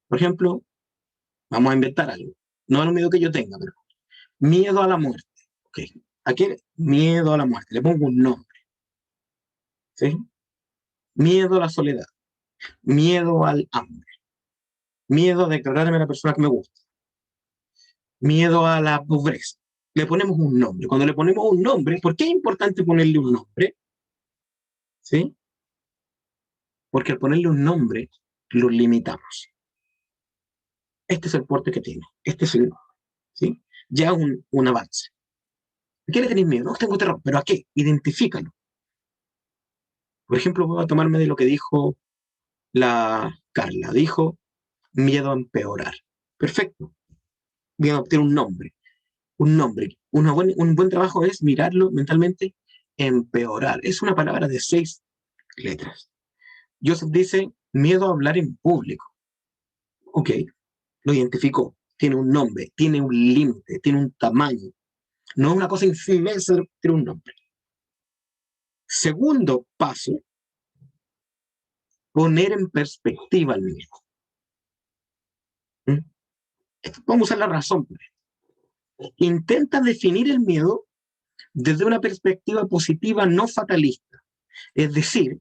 Por ejemplo, vamos a inventar algo. No es un miedo que yo tenga, pero miedo a la muerte. Okay. ¿A qué? Miedo a la muerte. Le pongo un nombre. ¿Sí? Miedo a la soledad. Miedo al hambre. Miedo a declararme a la persona que me gusta. Miedo a la pobreza. Le ponemos un nombre. Cuando le ponemos un nombre, ¿por qué es importante ponerle un nombre? ¿Sí? Porque al ponerle un nombre, lo limitamos. Este es el porte que tiene. Este es el nombre. ¿Sí? Ya un avance. ¿A qué le tenéis miedo? No, tengo terror. ¿Pero a qué? Identifícalo. Por ejemplo, voy a tomarme de lo que dijo la Carla. Dijo miedo a empeorar. Perfecto. Voy a obtener un nombre. Un nombre. Un buen trabajo es mirarlo mentalmente. Empeorar. Es una palabra de 6 letras. Joseph dice miedo a hablar en público. Ok, lo identificó. Tiene un nombre, tiene un límite, tiene un tamaño. No es una cosa inmensa, tiene un nombre. Segundo paso, poner en perspectiva el miedo. ¿Mm? Vamos a usar la razón. Intenta definir el miedo desde una perspectiva positiva, no fatalista. Es decir,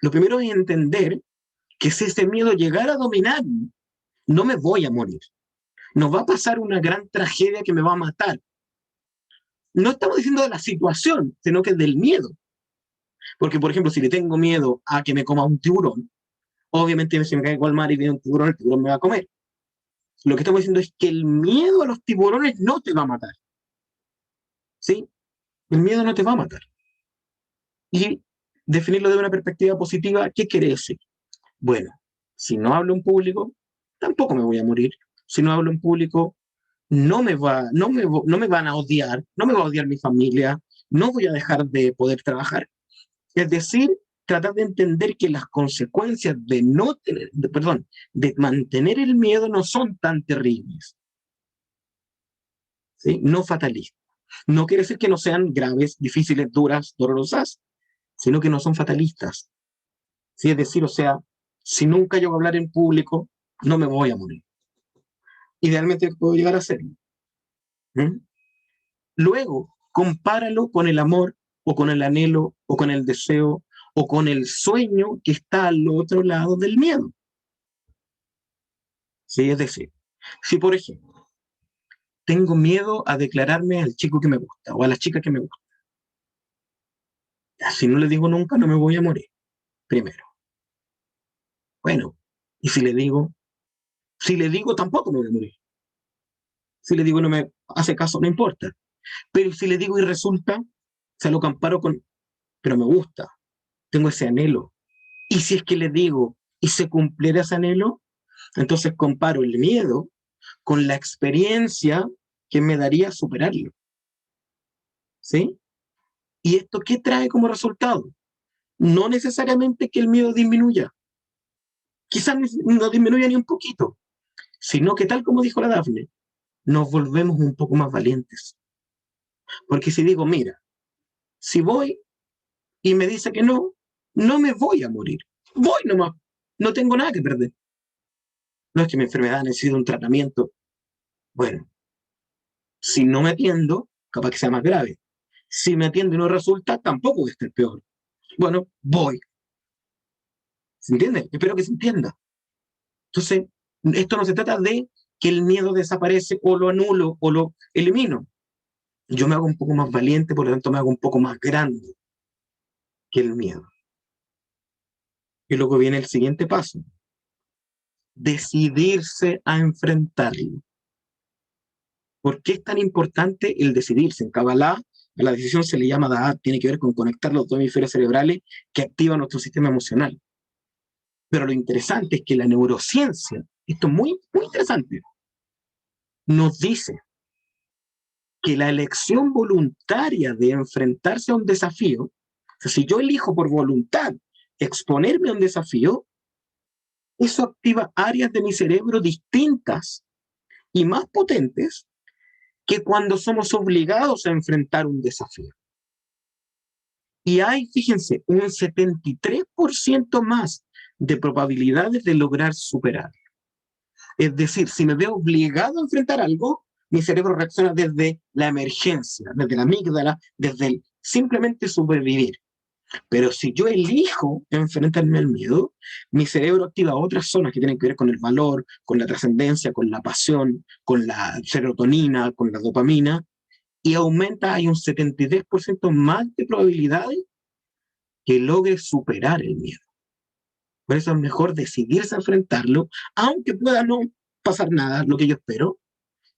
lo primero es entender que si ese miedo llegara a dominar, no me voy a morir. No va a pasar una gran tragedia que me va a matar. No estamos diciendo de la situación, sino que del miedo. Porque, por ejemplo, si le tengo miedo a que me coma un tiburón, obviamente si me caigo al mar y viene un tiburón, el tiburón me va a comer. Lo que estamos diciendo es que el miedo a los tiburones no te va a matar. ¿Sí? El miedo no te va a matar. Y definirlo de una perspectiva positiva, ¿qué quiere decir? Bueno, si no hablo en público, tampoco me voy a morir. Si no hablo en público, no me van a odiar, no me va a odiar mi familia, no voy a dejar de poder trabajar. Es decir, tratar de entender que las consecuencias de no tener, perdón, de mantener el miedo no son tan terribles. ¿Sí? No fatalistas. No quiere decir que no sean graves, difíciles, duras, dolorosas, sino que no son fatalistas. ¿Sí? Es decir, o sea, si nunca yo voy a hablar en público, no me voy a morir. Idealmente puedo llegar a hacerlo. ¿Mm? Luego, compáralo con el amor, o con el anhelo, o con el deseo, o con el sueño que está al otro lado del miedo. ¿Sí? Es decir, si por ejemplo, tengo miedo a declararme al chico que me gusta, o a la chica que me gusta, si no le digo nunca, no me voy a morir, primero. Bueno, y si le digo tampoco me voy a morir. Si le digo no me hace caso, no importa. Pero si le digo y resulta, se lo comparo con, pero me gusta, tengo ese anhelo. Y si es que le digo y se cumpliera ese anhelo, entonces comparo el miedo con la experiencia que me daría superarlo. ¿Sí? ¿Y esto qué trae como resultado? No necesariamente que el miedo disminuya, quizás no disminuya ni un poquito, sino que tal como dijo la Dafne, nos volvemos un poco más valientes. Porque si digo, mira, si voy y me dice que no, no me voy a morir. Voy nomás. No tengo nada que perder. No es que mi enfermedad necesite un tratamiento. Bueno, si no me atiendo, capaz que sea más grave. Si me atiendo y no resulta, tampoco voy a estar peor. Bueno, voy. ¿Se entiende? Espero que se entienda. Entonces, esto no se trata de que el miedo desaparece o lo anulo o lo elimino. Yo me hago un poco más valiente, por lo tanto me hago un poco más grande que el miedo. Y luego viene el siguiente paso: decidirse a enfrentarlo. ¿Por qué es tan importante el decidirse? En Kabbalah, a la decisión se le llama Da'at, tiene que ver con conectar los dos hemisferios cerebrales que activan nuestro sistema emocional. Pero lo interesante es que la neurociencia, esto es muy, muy interesante, nos dice que la elección voluntaria de enfrentarse a un desafío, o sea, si yo elijo por voluntad exponerme a un desafío, eso activa áreas de mi cerebro distintas y más potentes que cuando somos obligados a enfrentar un desafío. Y hay, fíjense, un 73% más de probabilidades de lograr superar. Es decir, si me veo obligado a enfrentar algo, mi cerebro reacciona desde la emergencia, desde la amígdala, desde el simplemente sobrevivir. Pero si yo elijo enfrentarme al miedo, mi cerebro activa otras zonas que tienen que ver con el valor, con la trascendencia, con la pasión, con la serotonina, con la dopamina, y aumenta, hay un 73% más de probabilidades que logre superar el miedo. Por eso es mejor decidirse a enfrentarlo, aunque pueda no pasar nada, lo que yo espero,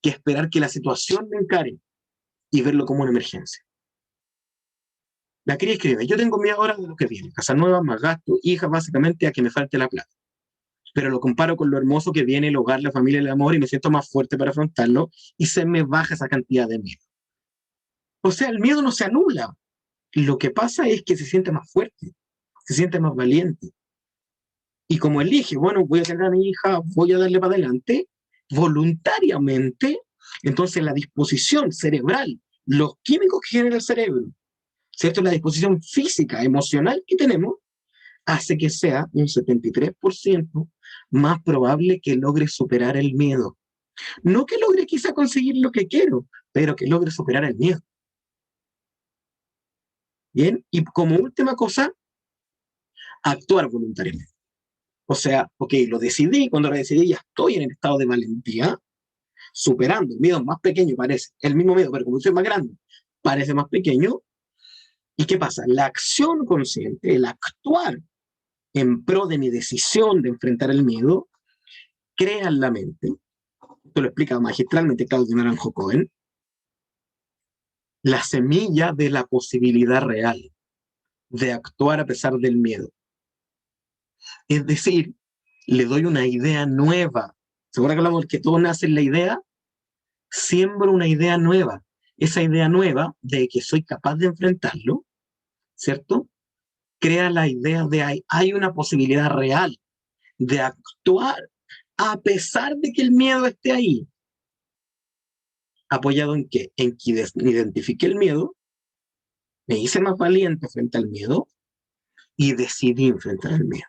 que esperar que la situación me encare y verlo como una emergencia. La cría escribe: yo tengo miedo ahora de lo que viene, casa nueva, más gasto, hija, básicamente a que me falte la plata. Pero lo comparo con lo hermoso que viene el hogar, la familia, el amor, y me siento más fuerte para afrontarlo y se me baja esa cantidad de miedo. O sea, el miedo no se anula. Lo que pasa es que se siente más fuerte, se siente más valiente. Y como elige, bueno, voy a tener a mi hija, voy a darle para adelante, voluntariamente, entonces la disposición cerebral, los químicos que genera el cerebro, ¿cierto? La disposición física, emocional que tenemos, hace que sea un 73% más probable que logre superar el miedo. No que logre quizá conseguir lo que quiero, pero que logre superar el miedo. Bien, y como última cosa, actuar voluntariamente. O sea, ok, lo decidí, cuando lo decidí ya estoy en el estado de valentía, superando el miedo más pequeño, parece, el mismo miedo, pero como soy más grande, parece más pequeño. ¿Y qué pasa? La acción consciente, el actuar en pro de mi decisión de enfrentar el miedo, crea en la mente, esto lo explica magistralmente Claudio Naranjo Cohen, la semilla de la posibilidad real de actuar a pesar del miedo. Es decir, le doy una idea nueva. ¿Seguro que hablamos de que todo nace en la idea? Siembro una idea nueva. Esa idea nueva de que soy capaz de enfrentarlo, ¿cierto? Crea la idea de hay una posibilidad real de actuar a pesar de que el miedo esté ahí. ¿Apoyado en qué? En que identifique el miedo, me hice más valiente frente al miedo y decidí enfrentar el miedo.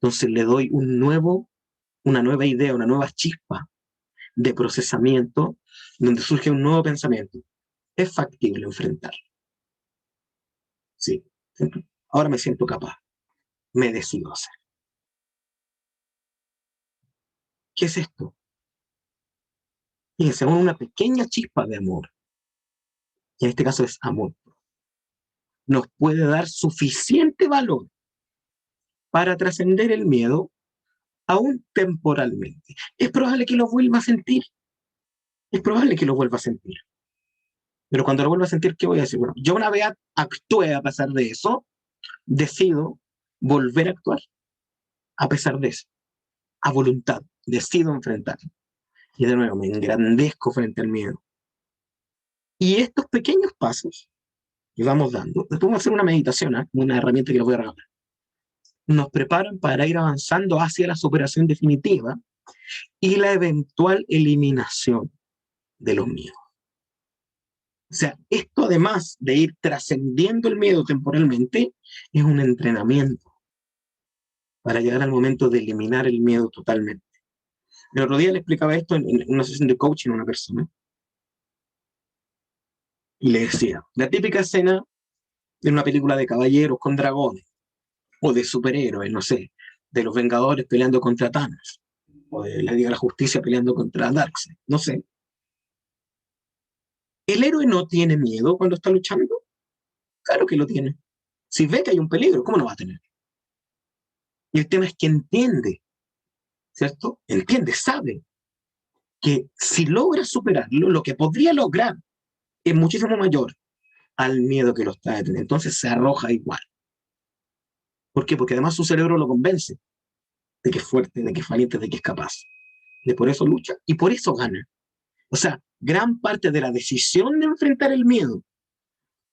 Entonces le doy una nueva idea, una nueva chispa de procesamiento donde surge un nuevo pensamiento. Es factible enfrentarlo. Sí. Ahora me siento capaz. Me decido hacer. ¿Qué es esto? Fíjense, una pequeña chispa de amor, y en este caso es amor, nos puede dar suficiente valor para trascender el miedo, aún temporalmente. Es probable que lo vuelva a sentir. Es probable que lo vuelva a sentir. Pero cuando lo vuelva a sentir, ¿qué voy a decir? Bueno, yo una vez actué a pesar de eso, decido volver a actuar a pesar de eso, a voluntad, decido enfrentarlo. Y de nuevo, me engrandezco frente al miedo. Y estos pequeños pasos que vamos dando, después vamos a hacer una meditación, una herramienta que les voy a regalar, nos preparan para ir avanzando hacia la superación definitiva y la eventual eliminación de los miedos. O sea, esto además de ir trascendiendo el miedo temporalmente, es un entrenamiento para llegar al momento de eliminar el miedo totalmente. El otro día le explicaba esto en una sesión de coaching a una persona y le decía, la típica escena de una película de caballeros con dragones o de superhéroes, no sé, de los Vengadores peleando contra Thanos. o de la Liga de la Justicia peleando contra Darkseid, no sé. ¿El héroe no tiene miedo cuando está luchando? Claro que lo tiene. Si ve que hay un peligro, ¿cómo no va a tener? Y el tema es que entiende, ¿cierto? Entiende, sabe que si logra superarlo, lo que podría lograr es muchísimo mayor al miedo que lo está deteniendo. Entonces se arroja igual. ¿Por qué? Porque además su cerebro lo convence de que es fuerte, de que es valiente, de que es capaz. De por eso lucha y por eso gana. O sea, gran parte de la decisión de enfrentar el miedo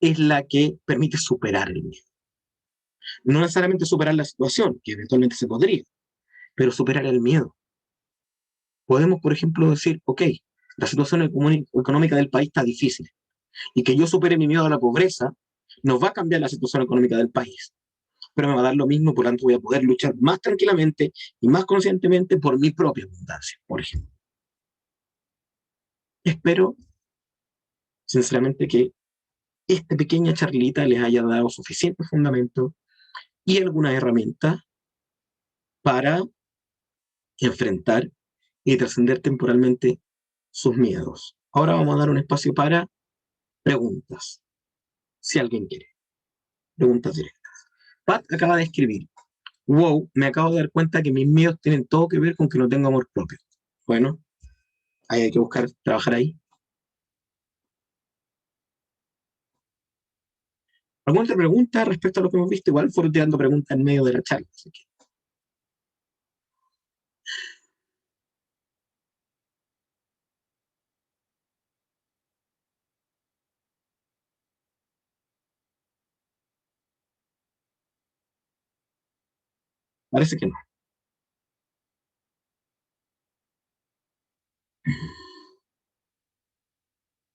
es la que permite superar el miedo. No necesariamente superar la situación, que eventualmente se podría, pero superar el miedo. Podemos, por ejemplo, decir, ok, la situación económica del país está difícil y que yo supere mi miedo a la pobreza no va a cambiar la situación económica del país, pero me va a dar lo mismo, por lo tanto voy a poder luchar más tranquilamente y más conscientemente por mi propia abundancia, por ejemplo. Espero, sinceramente, que esta pequeña charlita les haya dado suficiente fundamento y alguna herramienta para enfrentar y trascender temporalmente sus miedos. Ahora vamos a dar un espacio para preguntas, si alguien quiere. Preguntas directas. Pat acaba de escribir, wow, me acabo de dar cuenta que mis miedos tienen todo que ver con que no tengo amor propio. Bueno, ahí hay que buscar, trabajar ahí. ¿Alguna otra pregunta respecto a lo que hemos visto? Igual fueron tirando preguntas en medio de la charla. Así que parece que no.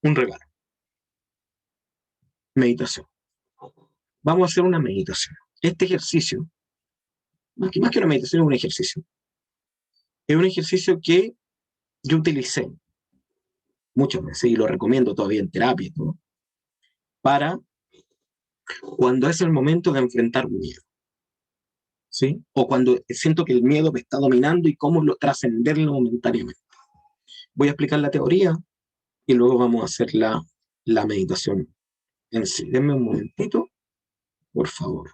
Un regalo. Meditación. Vamos a hacer una meditación. Este ejercicio, más que una meditación, es un ejercicio. Es un ejercicio que yo utilicé muchas veces y lo recomiendo todavía en terapia, ¿no? Para cuando es el momento de enfrentar un miedo, ¿sí? O cuando siento que el miedo me está dominando y cómo trascenderlo momentáneamente. Voy a explicar la teoría y luego vamos a hacer la meditación en sí. Denme un momentito, por favor.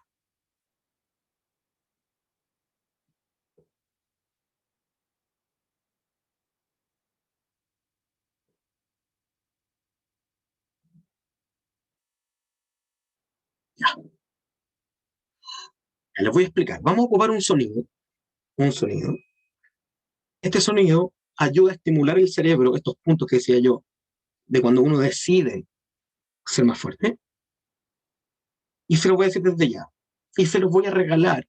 Ya, les voy a explicar. Vamos a ocupar un sonido. Un sonido. Este sonido ayuda a estimular el cerebro, estos puntos que decía yo, de cuando uno decide ser más fuerte. Y se los voy a decir desde ya. Y se los voy a regalar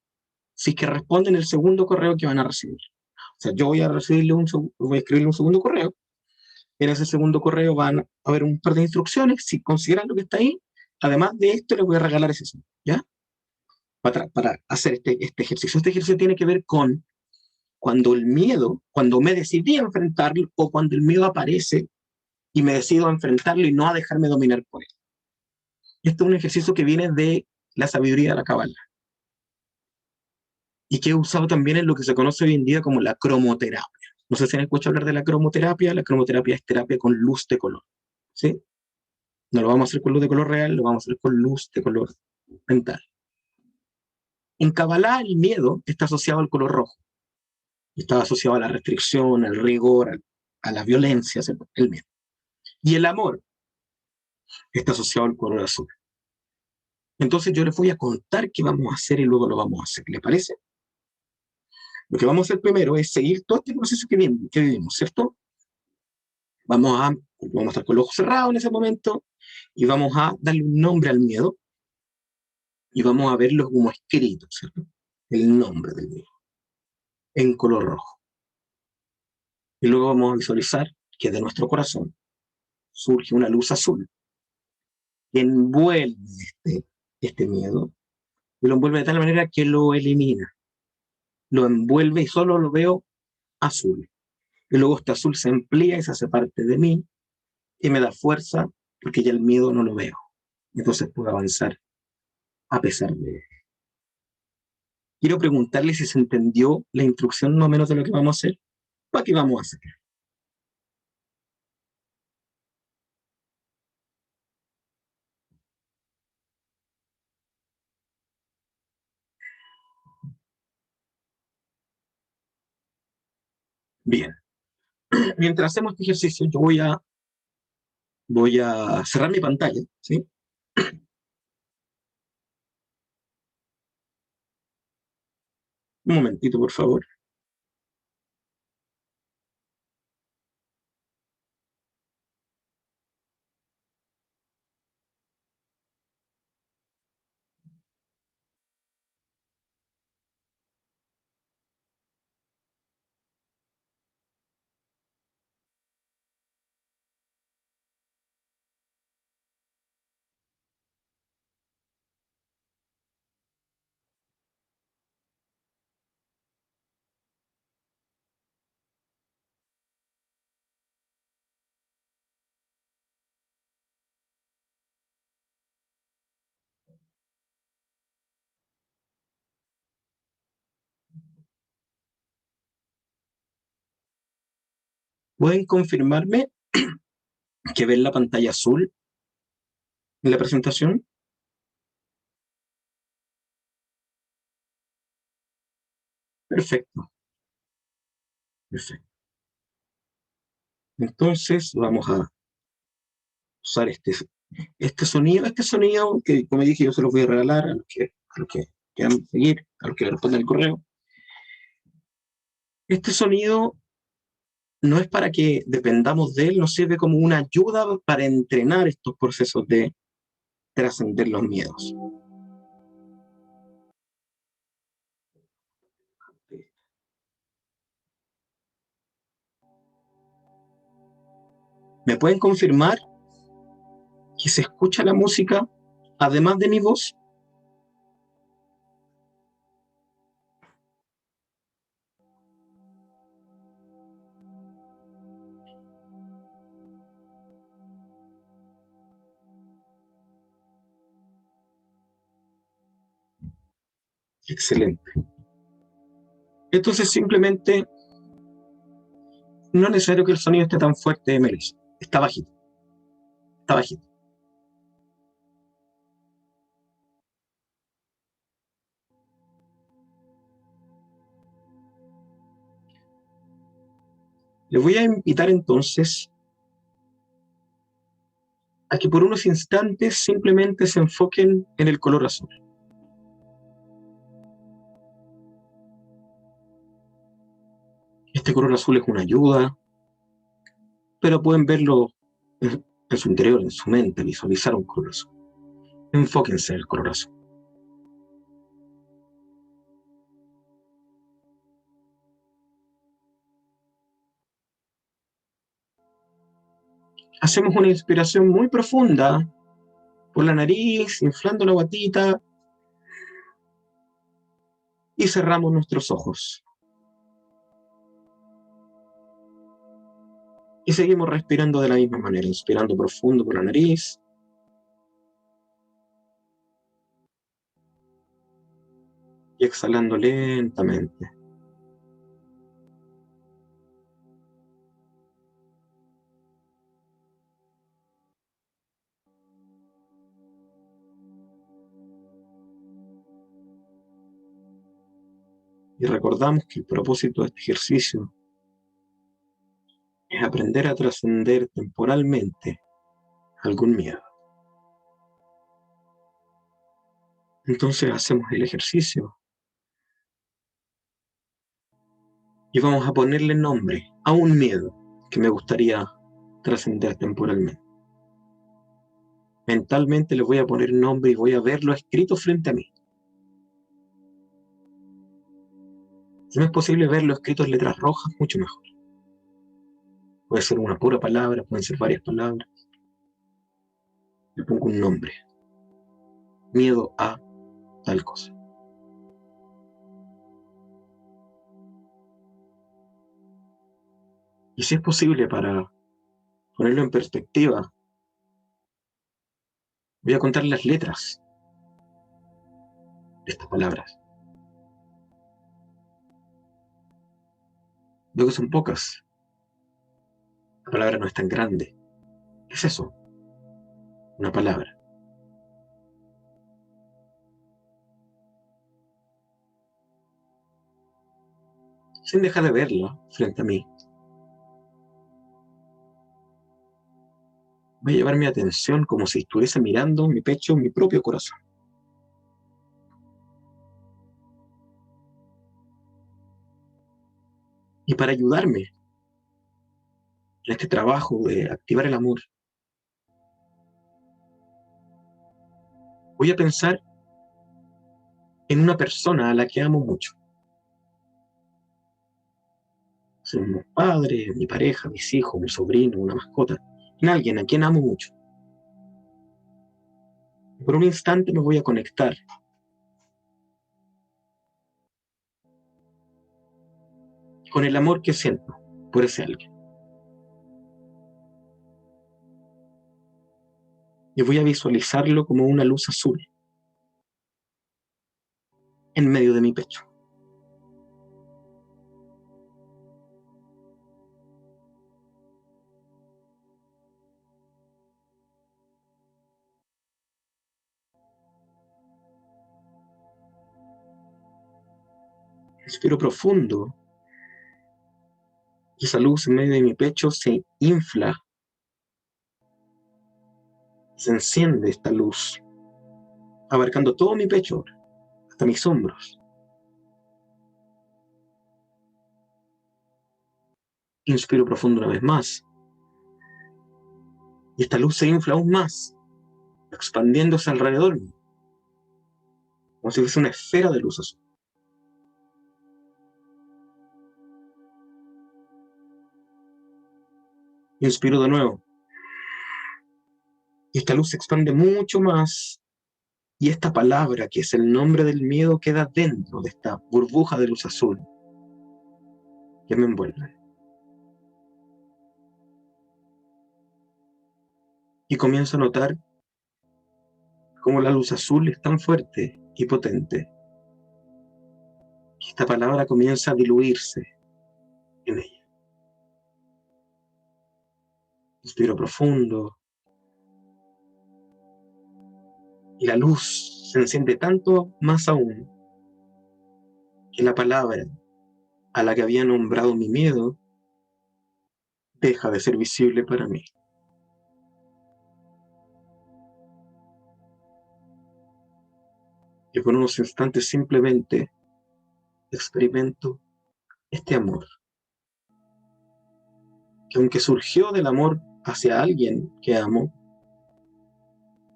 si es que responden el segundo correo que van a recibir. O sea, yo voy a voy a escribirle un segundo correo. En ese segundo correo van a haber un par de instrucciones. Si consideran lo que está ahí, además de esto, les voy a regalar ese sonido, ¿ya? Para hacer este ejercicio. Este ejercicio tiene que ver con cuando el miedo, cuando me decidí a enfrentarlo o cuando el miedo aparece y me decido a enfrentarlo y no a dejarme dominar por él. Este es un ejercicio que viene de la sabiduría de la Kabbalah y que he usado también en lo que se conoce hoy en día como la cromoterapia. No sé si han escuchado hablar de la cromoterapia. La cromoterapia es terapia con luz de color, ¿sí? No lo vamos a hacer con luz de color real, lo vamos a hacer con luz de color mental. En Kabbalah el miedo está asociado al color rojo. Está asociado a la restricción, al rigor, a la violencia, el miedo. Y el amor está asociado al color azul. Entonces yo les voy a contar qué vamos a hacer y luego lo vamos a hacer. ¿Les parece? Lo que vamos a hacer primero es seguir todo este proceso que vivimos, ¿cierto? Vamos a estar con los ojos cerrados en ese momento y vamos a darle un nombre al miedo y vamos a verlo como escrito, ¿cierto? El nombre del miedo en color rojo. Y luego vamos a visualizar que de nuestro corazón surge una luz azul que envuelve este miedo y lo envuelve de tal manera que lo elimina. Lo envuelve y solo lo veo azul. Y luego este azul se amplía y se hace parte de mí y me da fuerza porque ya el miedo no lo veo. Entonces puedo avanzar a pesar de él. Quiero preguntarle si se entendió la instrucción más o menos de lo que vamos a hacer. ¿Para qué vamos a hacer? Bien. Mientras hacemos este ejercicio, yo voy a cerrar mi pantalla, ¿sí? Un momentito, por favor. ¿Pueden confirmarme que ven la pantalla azul en la presentación? Perfecto, perfecto. Entonces vamos a usar este sonido que, como dije, yo se los voy a regalar a los que quieran seguir, a los que le respondan el correo. Este sonido no es para que dependamos de él, nos sirve como una ayuda para entrenar estos procesos de trascender los miedos. ¿Me pueden confirmar que se escucha la música además de mi voz? Excelente. Entonces simplemente no es necesario que el sonido esté tan fuerte, Melissa. Está bajito, está bajito. Les voy a invitar entonces a que por unos instantes simplemente se enfoquen en el color azul. Este color azul es una ayuda, pero pueden verlo en su interior, en su mente, visualizar un color azul. Enfóquense en el color azul. Hacemos una inspiración muy profunda por la nariz, inflando la guatita, y cerramos nuestros ojos. Y seguimos respirando de la misma manera, inspirando profundo por la nariz y exhalando lentamente. Y recordamos que el propósito de este ejercicio es aprender a trascender temporalmente algún miedo. Entonces hacemos el ejercicio y vamos a ponerle nombre a un miedo que me gustaría trascender temporalmente. Mentalmente le voy a poner nombre y voy a verlo escrito frente a mí. Si no es posible verlo escrito en letras rojas, mucho mejor. Puede ser una pura palabra, pueden ser varias palabras. Le pongo un nombre. Miedo a tal cosa. Y si es posible, para ponerlo en perspectiva, voy a contar las letras de estas palabras. Veo que son pocas. La palabra no es tan grande. ¿Qué es eso? Una palabra. Sin dejar de verla frente a mí, voy a llevar mi atención como si estuviese mirando mi pecho, mi propio corazón. Y para ayudarme en este trabajo de activar el amor, voy a pensar en una persona a la que amo mucho. Son mis padres, mi pareja, mis hijos, mi sobrino, una mascota. En alguien a quien amo mucho. Por un instante me voy a conectar con el amor que siento por ese alguien. Y voy a visualizarlo como una luz azul en medio de mi pecho. Respiro profundo y esa luz en medio de mi pecho se infla, se enciende esta luz, abarcando todo mi pecho, hasta mis hombros. Inspiro profundo una vez más y esta luz se infla aún más, expandiéndose alrededor mío, como si fuese una esfera de luz azul. Inspiro de nuevo y esta luz se expande mucho más y esta palabra, que es el nombre del miedo, queda dentro de esta burbuja de luz azul que me envuelve. Y comienzo a notar cómo la luz azul es tan fuerte y potente que esta palabra comienza a diluirse en ella. Inspiro profundo y la luz se enciende tanto más aún que la palabra a la que había nombrado mi miedo deja de ser visible para mí. Y por unos instantes simplemente experimento este amor, que aunque surgió del amor hacia alguien que amo,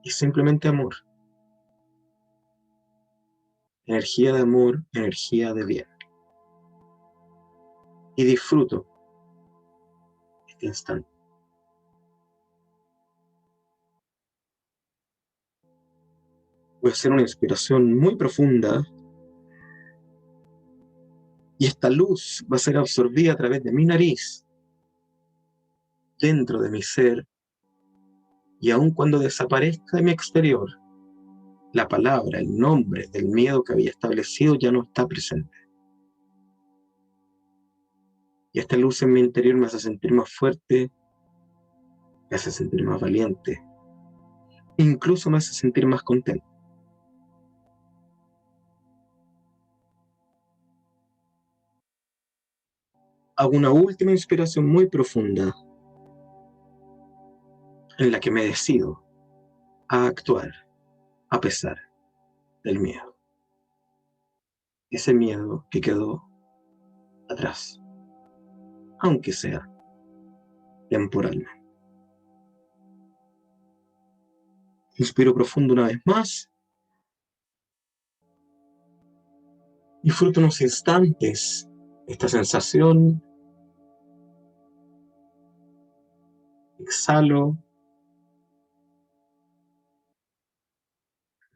es simplemente amor. Energía de amor, energía de bien. Y disfruto este instante. Voy a hacer una inspiración muy profunda y esta luz va a ser absorbida a través de mi nariz, dentro de mi ser, y aun cuando desaparezca de mi exterior, la palabra, el nombre del miedo que había establecido ya no está presente. Y esta luz en mi interior me hace sentir más fuerte, me hace sentir más valiente, incluso me hace sentir más contento. Hago una última inspiración muy profunda en la que me decido a actuar a pesar del miedo. Ese miedo que quedó atrás, aunque sea temporalmente. Inspiro profundo una vez más. Disfruto unos instantes esta sensación. Exhalo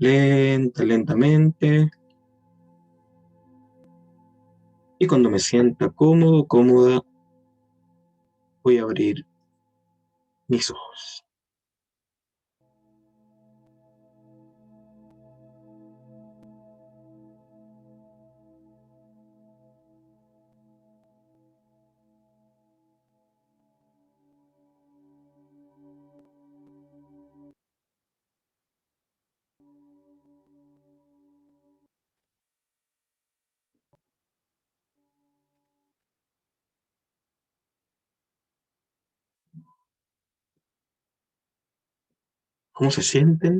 lentamente. Y cuando me sienta cómodo, cómoda, voy a abrir mis ojos. ¿Cómo se sienten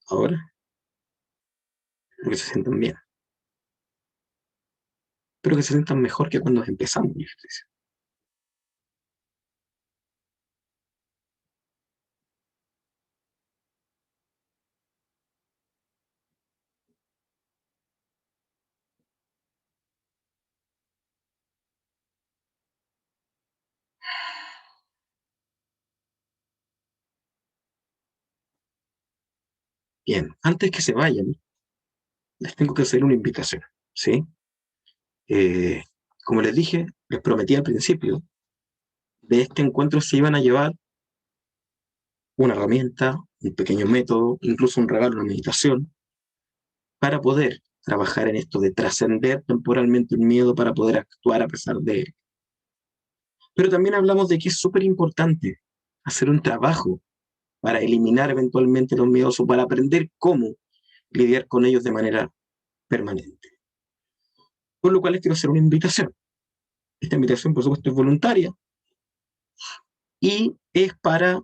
ahora? Porque se sienten bien. Espero que se sientan mejor que cuando empezamos el ejercicio. Bien, antes que se vayan, les tengo que hacer una invitación, ¿sí? Eh, Como les dije, les prometí al principio, de este encuentro se iban a llevar una herramienta, un pequeño método, incluso un regalo, una meditación, para poder trabajar en esto de trascender temporalmente un miedo para poder actuar a pesar de él. Pero también hablamos de que es súper importante hacer un trabajo para eliminar eventualmente los miedos o para aprender cómo lidiar con ellos de manera permanente. Por lo cual les quiero hacer una invitación. Esta invitación, por supuesto, es voluntaria y es para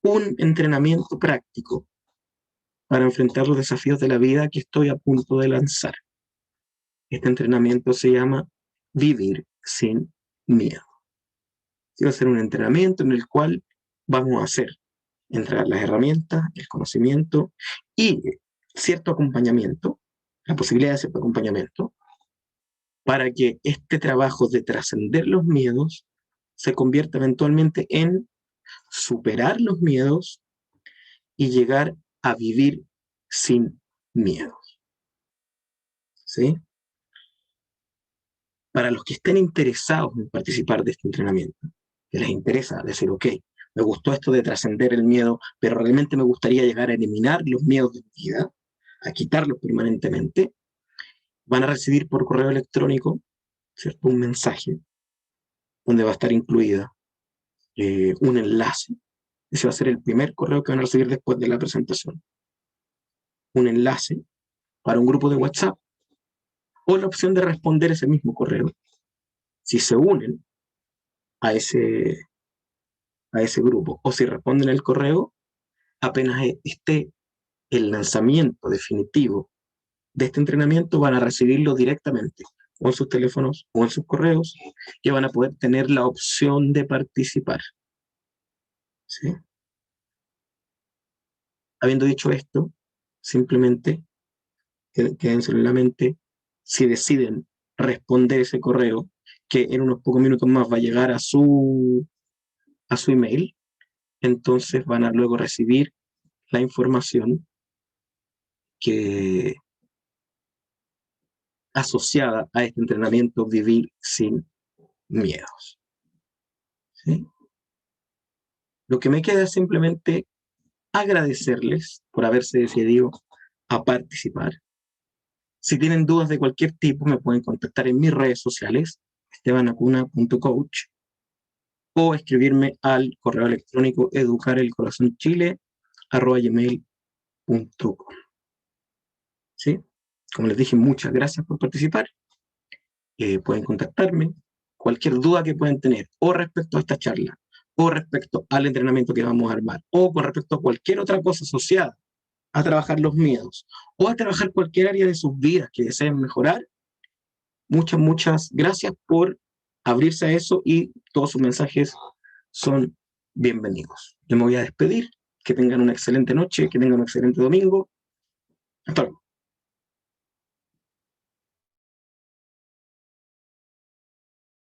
un entrenamiento práctico para enfrentar los desafíos de la vida que estoy a punto de lanzar. Este entrenamiento se llama Vivir sin Miedo. Va a ser un entrenamiento en el cual vamos a hacer entregar las herramientas, el conocimiento y cierto acompañamiento, la posibilidad de cierto acompañamiento, para que este trabajo de trascender los miedos se convierta eventualmente en superar los miedos y llegar a vivir sin miedos. ¿Sí? Para los que estén interesados en participar de este entrenamiento, que les interesa decir, ok, me gustó esto de trascender el miedo, pero realmente me gustaría llegar a eliminar los miedos de mi vida, a quitarlos permanentemente, van a recibir por correo electrónico, ¿cierto?, un mensaje donde va a estar incluida un enlace. Ese va a ser el primer correo que van a recibir después de la presentación. Un enlace para un grupo de WhatsApp o la opción de responder ese mismo correo. Si se unen a ese grupo o si responden el correo, apenas esté el lanzamiento definitivo de este entrenamiento, van a recibirlo directamente o en sus teléfonos o en sus correos, que van a poder tener la opción de participar. ¿Sí? Habiendo dicho esto, simplemente quédense en la mente si deciden responder ese correo, que en unos pocos minutos más va a llegar a su email, entonces van a luego recibir la información que asociada a este entrenamiento Vivir sin Miedos. ¿Sí? Lo que me queda es simplemente agradecerles por haberse decidido a participar. Si tienen dudas de cualquier tipo, me pueden contactar en mis redes sociales, estebanacuna.coach, o escribirme al correo electrónico educarelcorazonchile@gmail.com. ¿Sí? Como les dije, muchas gracias por participar. Pueden contactarme. Cualquier duda que puedan tener, o respecto a esta charla, o respecto al entrenamiento que vamos a armar, o con respecto a cualquier otra cosa asociada a trabajar los miedos, o a trabajar cualquier área de sus vidas que deseen mejorar, muchas gracias por abrirse a eso y todos sus mensajes son bienvenidos. Yo me voy a despedir. Que tengan una excelente noche, que tengan un excelente domingo. Hasta luego.